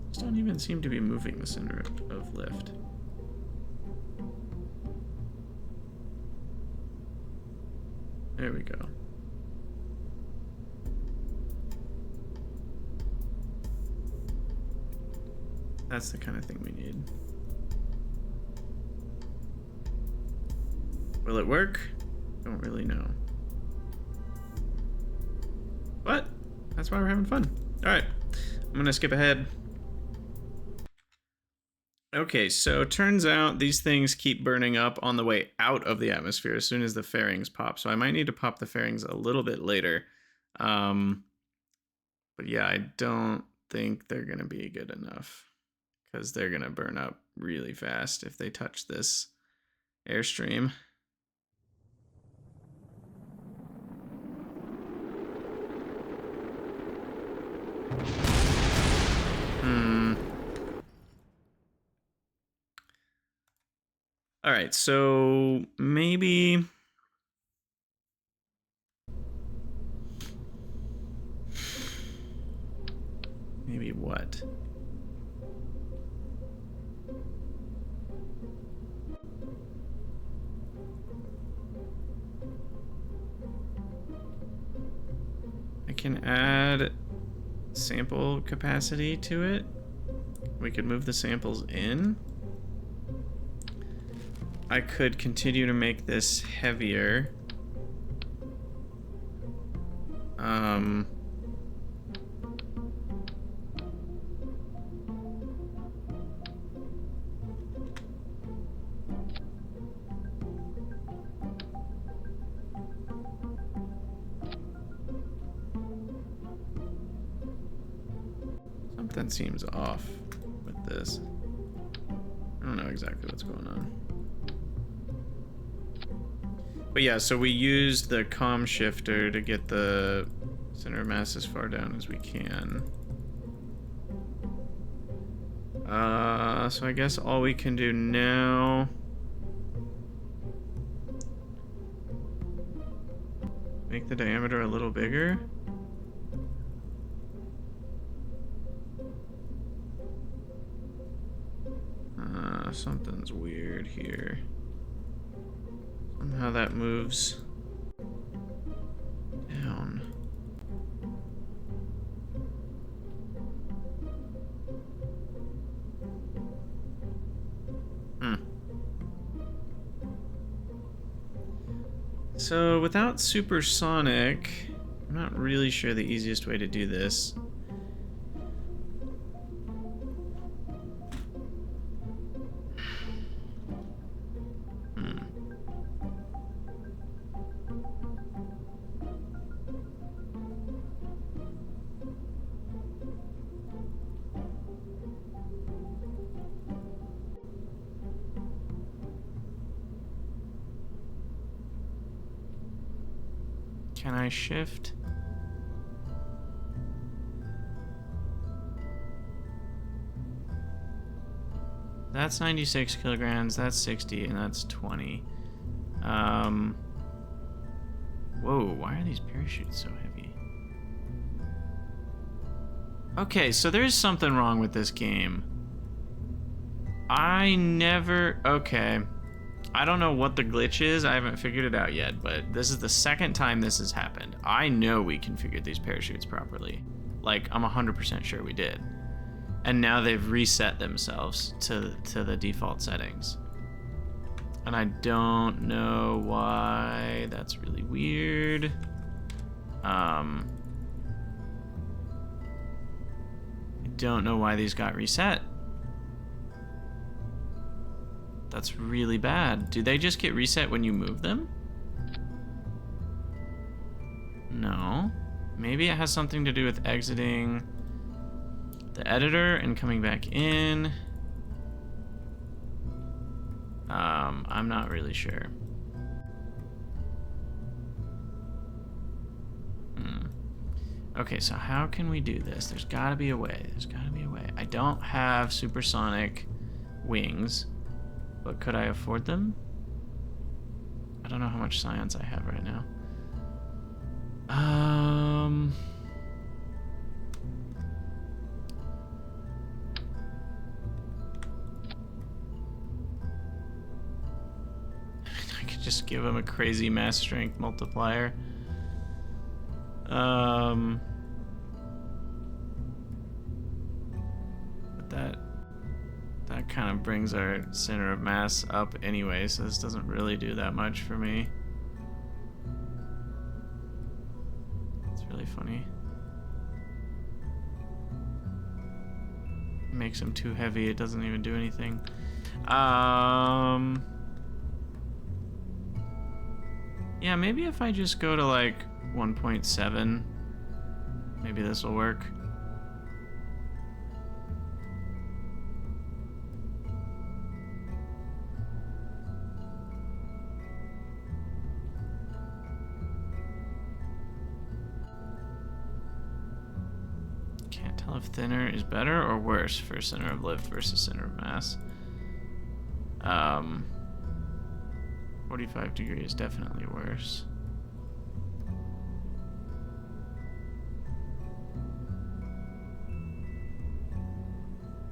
These don't even seem to be moving the center of lift. There we go. That's the kind of thing we need. Will it work? Don't really know. But that's why we're having fun. All right, I'm gonna skip ahead. Okay, so turns out these things keep burning up on the way out of the atmosphere as soon as the fairings pop. So I might need to pop the fairings a little bit later. But yeah, I don't think they're gonna be good enough because they're gonna burn up really fast if they touch this airstream. All right, so maybe what? I can add sample capacity to it. We could move the samples in. I could continue to make this heavier. Something seems off with this. I don't know exactly what's going on. But yeah, so we used the comm shifter to get the center of mass as far down as we can. So I guess all we can do now... make the diameter a little bigger. Something's weird here. Somehow that moves down. So without supersonic, I'm not really sure the easiest way to do this. Can I shift? That's 96 kilograms, that's 60, and that's 20. Whoa, why are these parachutes so heavy? Okay, so there's something wrong with this game. Okay. I don't know what the glitch is. I haven't figured it out yet, but this is the second time this has happened. I know we configured these parachutes properly. Like, I'm 100% sure we did. And now they've reset themselves to the default settings. And I don't know why. That's really weird. don't know why these got reset. That's really bad. Do they just get reset when you move them? No. Maybe it has something to do with exiting the editor and coming back in. I'm not really sure. Okay, so how can we do this? There's gotta be a way. There's gotta be a way. I don't have supersonic wings, but could I afford them? I don't know how much science I have right now. I could just give him a crazy mass strength multiplier. But that kind of brings our center of mass up anyway, so this doesn't really do that much for me. It's really funny. Makes him too heavy, it doesn't even do anything. Yeah, maybe if I just go to like 1.7, maybe this will work. Can't tell if thinner is better or worse for center of lift versus center of mass. 45 degrees, definitely worse.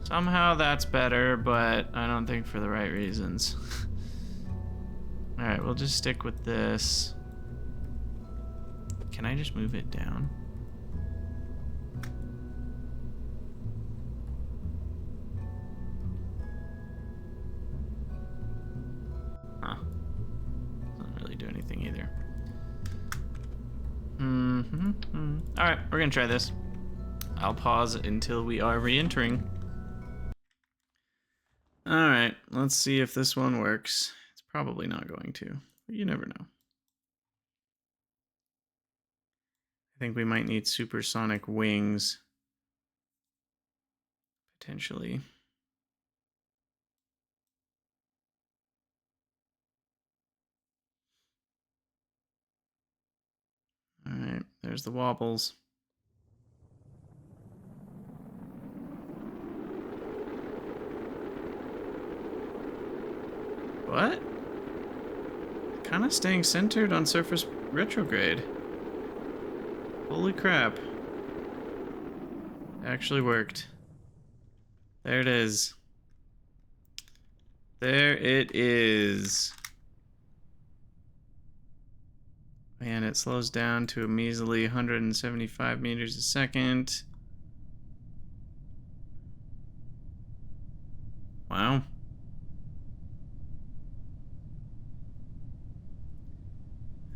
Somehow that's better, but I don't think for the right reasons. Alright, we'll just stick with this. Can I just move it down? Huh. Doesn't really do anything either. Alright, we're gonna try this. I'll pause until we are re-entering. Alright, let's see if this one works. It's probably not going to, but you never know. I think we might need supersonic wings. Potentially. Alright, there's the wobbles. What? Kind of staying centered on surface retrograde. Holy crap. Actually worked. There it is. There it is. And it slows down to a measly 175 meters a second. Wow.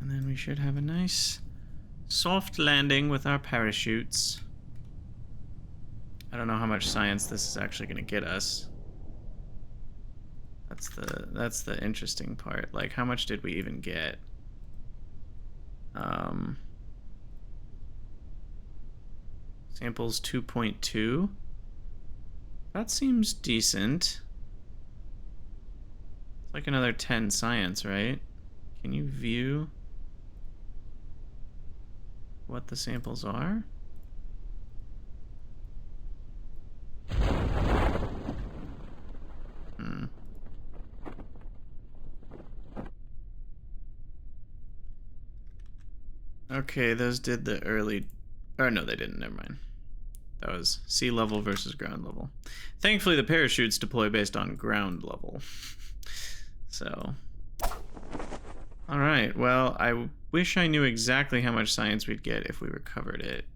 And then we should have a nice soft landing with our parachutes. I don't know how much science this is actually going to get us. That's the interesting part. Like, how much did we even get? Samples 2.2. That seems decent. It's like another 10 science, right? Can you view what the samples are? Okay, those did the early... Or no, they didn't. Never mind. That was sea level versus ground level. Thankfully, the parachutes deploy based on ground level. So... Alright, well, I wish I knew exactly how much science we'd get if we recovered it.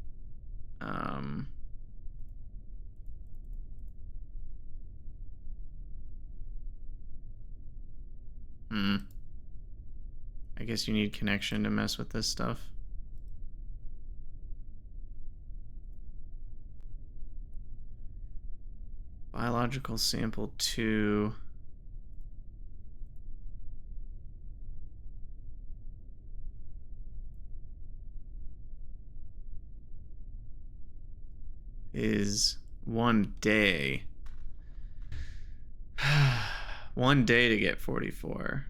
I guess you need connection to mess with this stuff. Biological sample 2. Is 1 day. 1 day to get 44.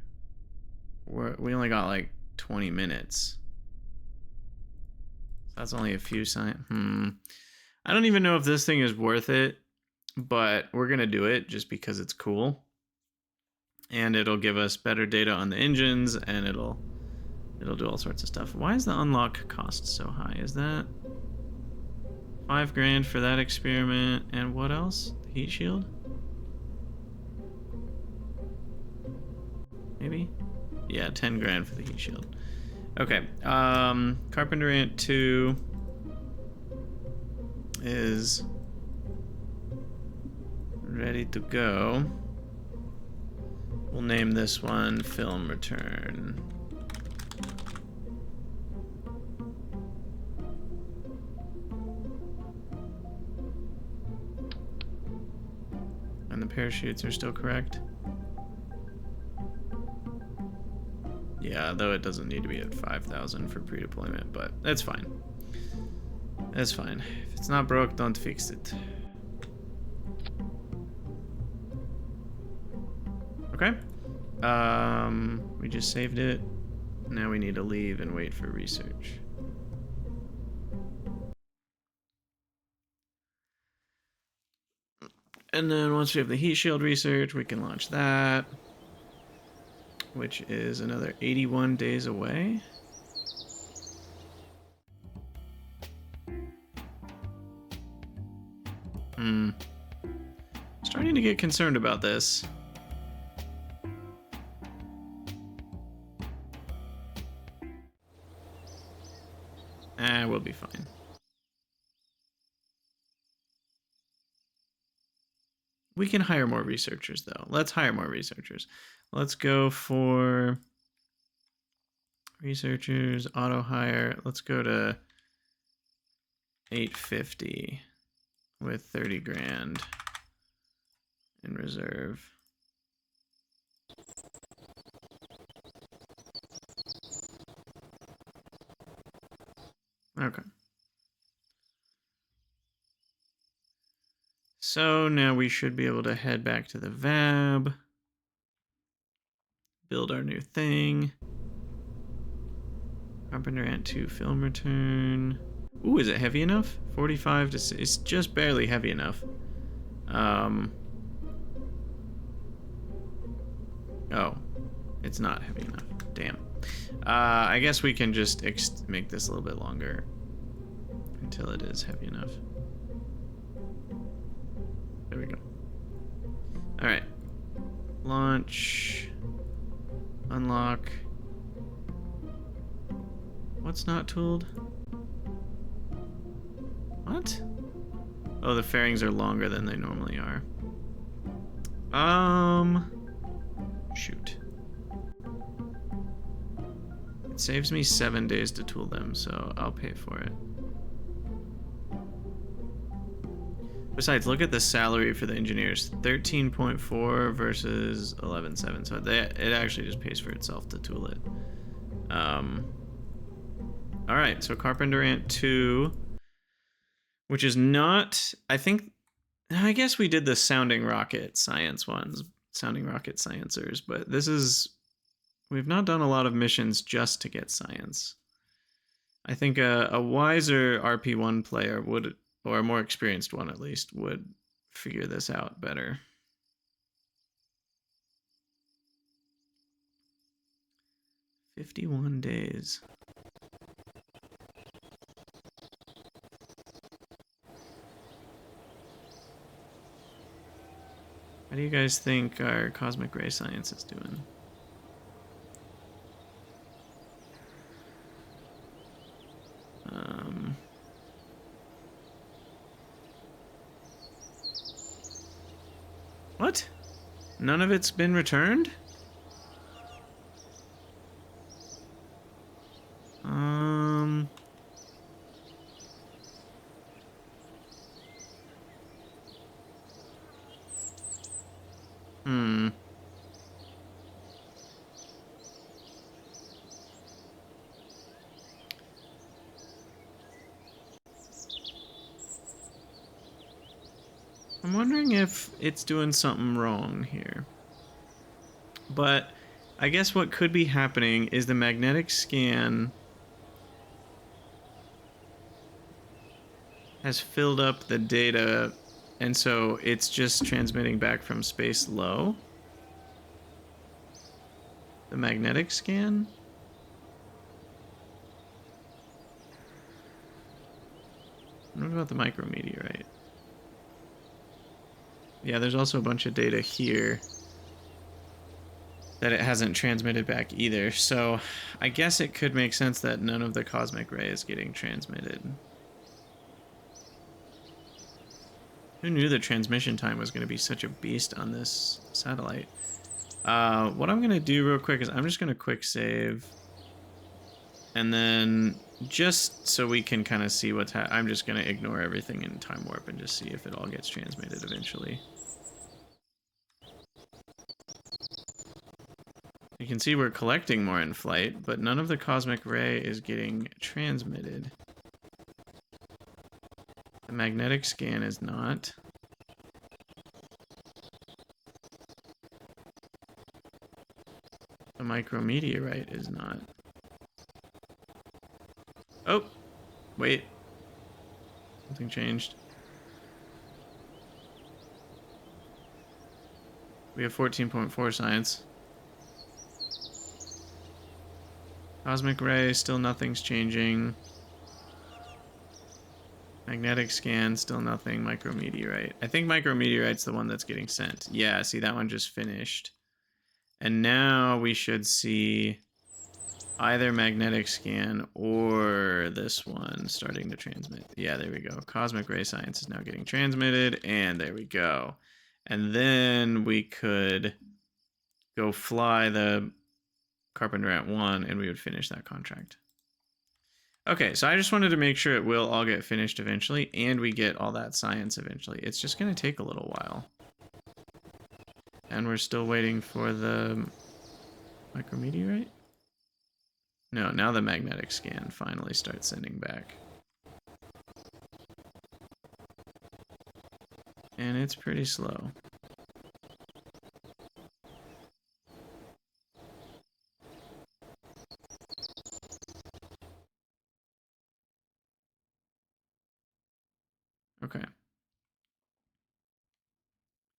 We only got like 20 minutes. That's only a few signs. I don't even know if this thing is worth it, but we're gonna do it just because it's cool. And it'll give us better data on the engines, and it'll do all sorts of stuff. Why is the unlock cost so high? Is that $5,000 for that experiment? And what else? The heat shield? Maybe? Yeah, $10,000 for the heat shield. Okay, Carpenter Ant 2 is ready to go. We'll name this one Film Return. And the parachutes are still correct. Yeah, though it doesn't need to be at 5,000 for pre-deployment, but that's fine. That's fine. If it's not broke, don't fix it. Okay. We just saved it. Now we need to leave and wait for research. And then once we have the heat shield research, we can launch that, which is another 81 days away. Starting to get concerned about this. We'll be fine. We can hire more researchers, though. Let's hire more researchers. Let's go for researchers, auto hire. Let's go to 850 with 30,000 in reserve. Okay. So now we should be able to head back to the VAB, build our new thing. Carpenter Ant 2 film return. Ooh, is it heavy enough? 45 to... It's just barely heavy enough. Oh, it's not heavy enough. Damn. I guess we can just make this a little bit longer until it is heavy enough. There we go. All right. Launch. Unlock. What's not tooled? What? Oh, the fairings are longer than they normally are. Shoot. It saves me 7 days to tool them, so I'll pay for it. Besides, look at the salary for the engineers. 13.4 versus 11.7. So it actually just pays for itself to tool it. All right, so Carpenter Ant 2, which is not, I guess we did the sounding rocket science ones, sounding rocket sciencers, but this is, we've not done a lot of missions just to get science. I think a wiser RP-1 player would, or a more experienced one at least, would figure this out better. "51 days. How do you guys think our cosmic ray science is doing? What? None of it's been returned? I'm wondering if it's doing something wrong here. But I guess what could be happening is the magnetic scan has filled up the data, and so it's just transmitting back from space low. The magnetic scan? What about the micrometeorite? Yeah, there's also a bunch of data here that it hasn't transmitted back either. So I guess it could make sense that none of the cosmic ray is getting transmitted. Who knew the transmission time was going to be such a beast on this satellite? What I'm going to do real quick is I'm just going to quick save. And then just so we can kind of see what's I'm just going to ignore everything in time warp and just see if it all gets transmitted eventually. You can see we're collecting more in flight, but none of the cosmic ray is getting transmitted. The magnetic scan is not. The micrometeorite is not. Oh, wait. Something changed. We have 14.4 science. Cosmic ray, still nothing's changing. Magnetic scan, still nothing. Micrometeorite. I think micrometeorite's the one that's getting sent. Yeah, see, that one just finished. And now we should see either magnetic scan or this one starting to transmit. Yeah, there we go. Cosmic ray science is now getting transmitted, and there we go. And then we could go fly the Carpenter at 1, and we would finish that contract. Okay, so I just wanted to make sure it will all get finished eventually, and we get all that science eventually. It's just going to take a little while. And we're still waiting for the micrometeorite? No, now the magnetic scan finally starts sending back. And it's pretty slow. Okay.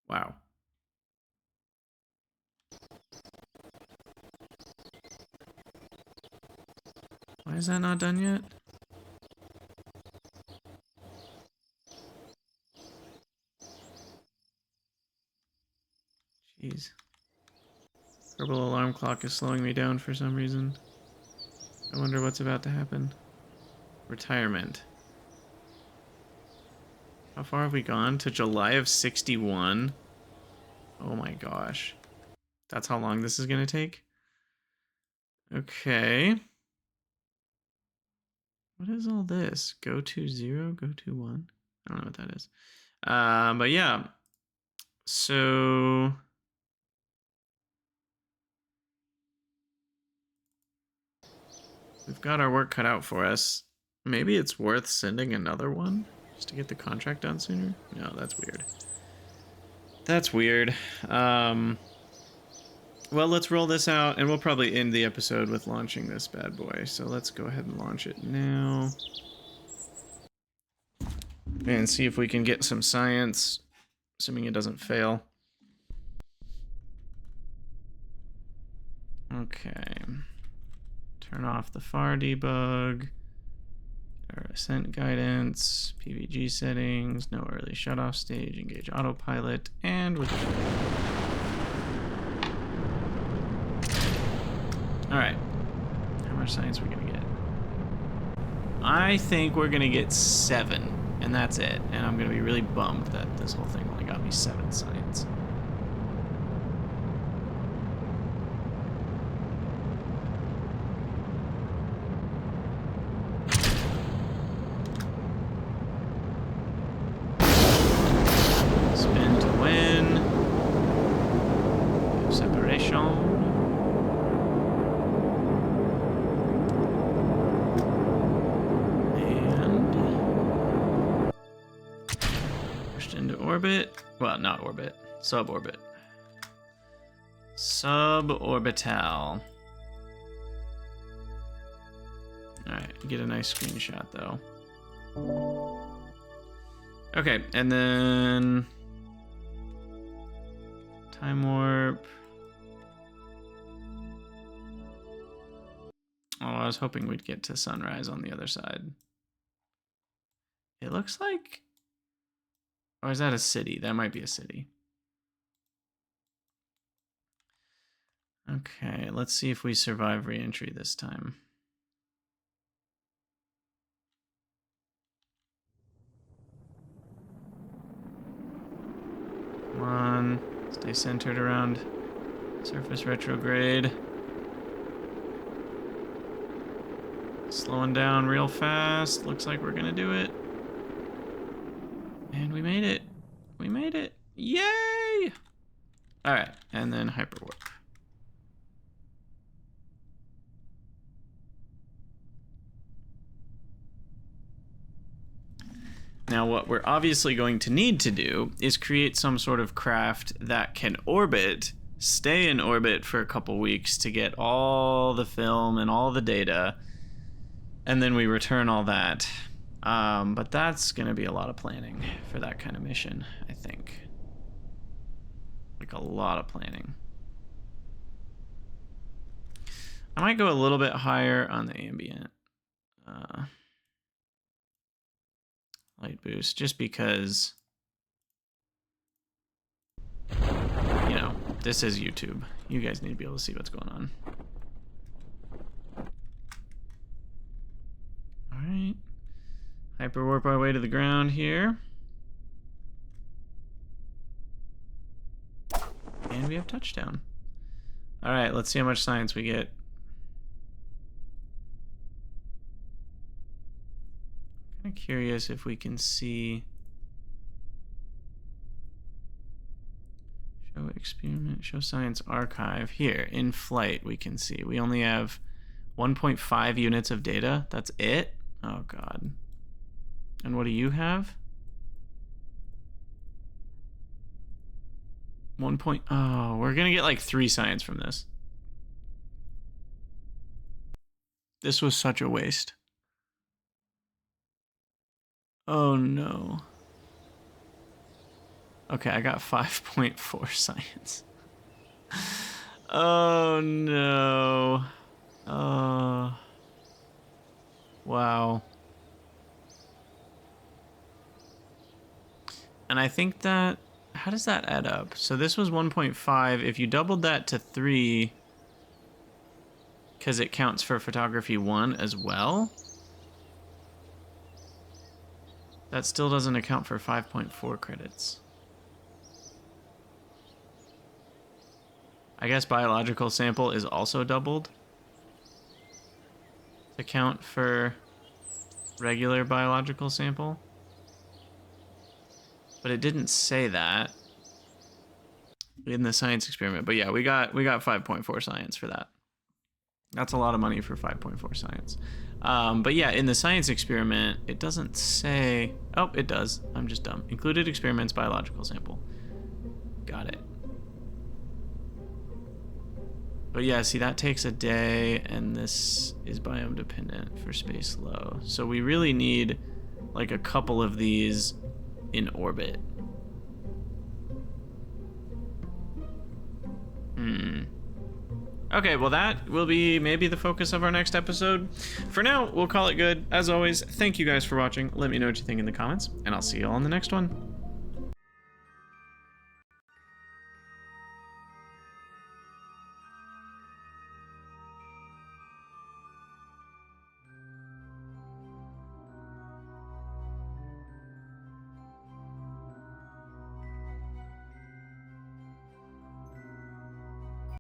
Wow. Why is that not done yet? Jeez. Kerbal alarm clock is slowing me down for some reason. I wonder what's about to happen. Retirement. How far have we gone? To July of 61? Oh my gosh. That's how long this is going to take? Okay. What is all this? Go to 0, go to 1? I don't know what that is. But yeah. So we've got our work cut out for us. Maybe it's worth sending another one just to get the contract done sooner? No, that's weird. That's weird. Well, let's roll this out, and we'll probably end the episode with launching this bad boy. So let's go ahead and launch it now. And see if we can get some science, assuming it doesn't fail. Okay. Turn off the FAR debug. Our ascent guidance, PVG settings, no early shutoff stage, engage autopilot, and we're good. Alright. How much science are we gonna get? I think we're gonna get 7, and that's it. And I'm gonna be really bummed that this whole thing only got me 7 science. Spin to win. Separation. pushed into orbit. Well, not orbit, suborbit. Suborbital. Alright, get a nice screenshot though. Okay, and then time warp. Oh, I was hoping we'd get to sunrise on the other side. It looks like... Or is that a city? That might be a city. Okay, let's see if we survive re-entry this time. Come on, stay centered around surface retrograde. Slowing down real fast. Looks like we're gonna do it. And we made it. We made it. Yay! Alright, and then hyperwarp. Now what we're obviously going to need to do is create some sort of craft that can orbit, stay in orbit for a couple weeks to get all the film and all the data, and then we return all that. But that's going to be a lot of planning for that kind of mission, I think. Like a lot of planning. I might go a little bit higher on the ambient light boost, just because, you know, this is YouTube. You guys need to be able to see what's going on. All right. Hyperwarp our way to the ground here. And we have touchdown. All right, let's see how much science we get. I'm kind of curious if we can see. Show experiment, show science archive. Here, in flight, we can see. We only have 1.5 units of data. That's it? Oh, God. And what do you have? 1 point. Oh, we're gonna get like 3 science from this. This was such a waste. Oh no. Okay, I got 5.4 science. Oh no. Oh. Wow. And I think that, how does that add up? So this was 1.5. If you doubled that to 3, because it counts for photography 1 as well, that still doesn't account for 5.4 credits. I guess biological sample is also doubled to count for regular biological sample. But it didn't say that in the science experiment. But yeah, we got 5.4 science for that. That's a lot of money for 5.4 science. But yeah, in the science experiment, it doesn't say... Oh, it does. I'm just dumb. Included experiments, biological sample. Got it. But yeah, see, that takes a day, and this is biome dependent for space low. So we really need like a couple of these in orbit. Okay, well that will be maybe the focus of our next episode. For now, we'll call it good. As always, thank you guys for watching. Let me know what you think in the comments, and I'll see you all in the next one.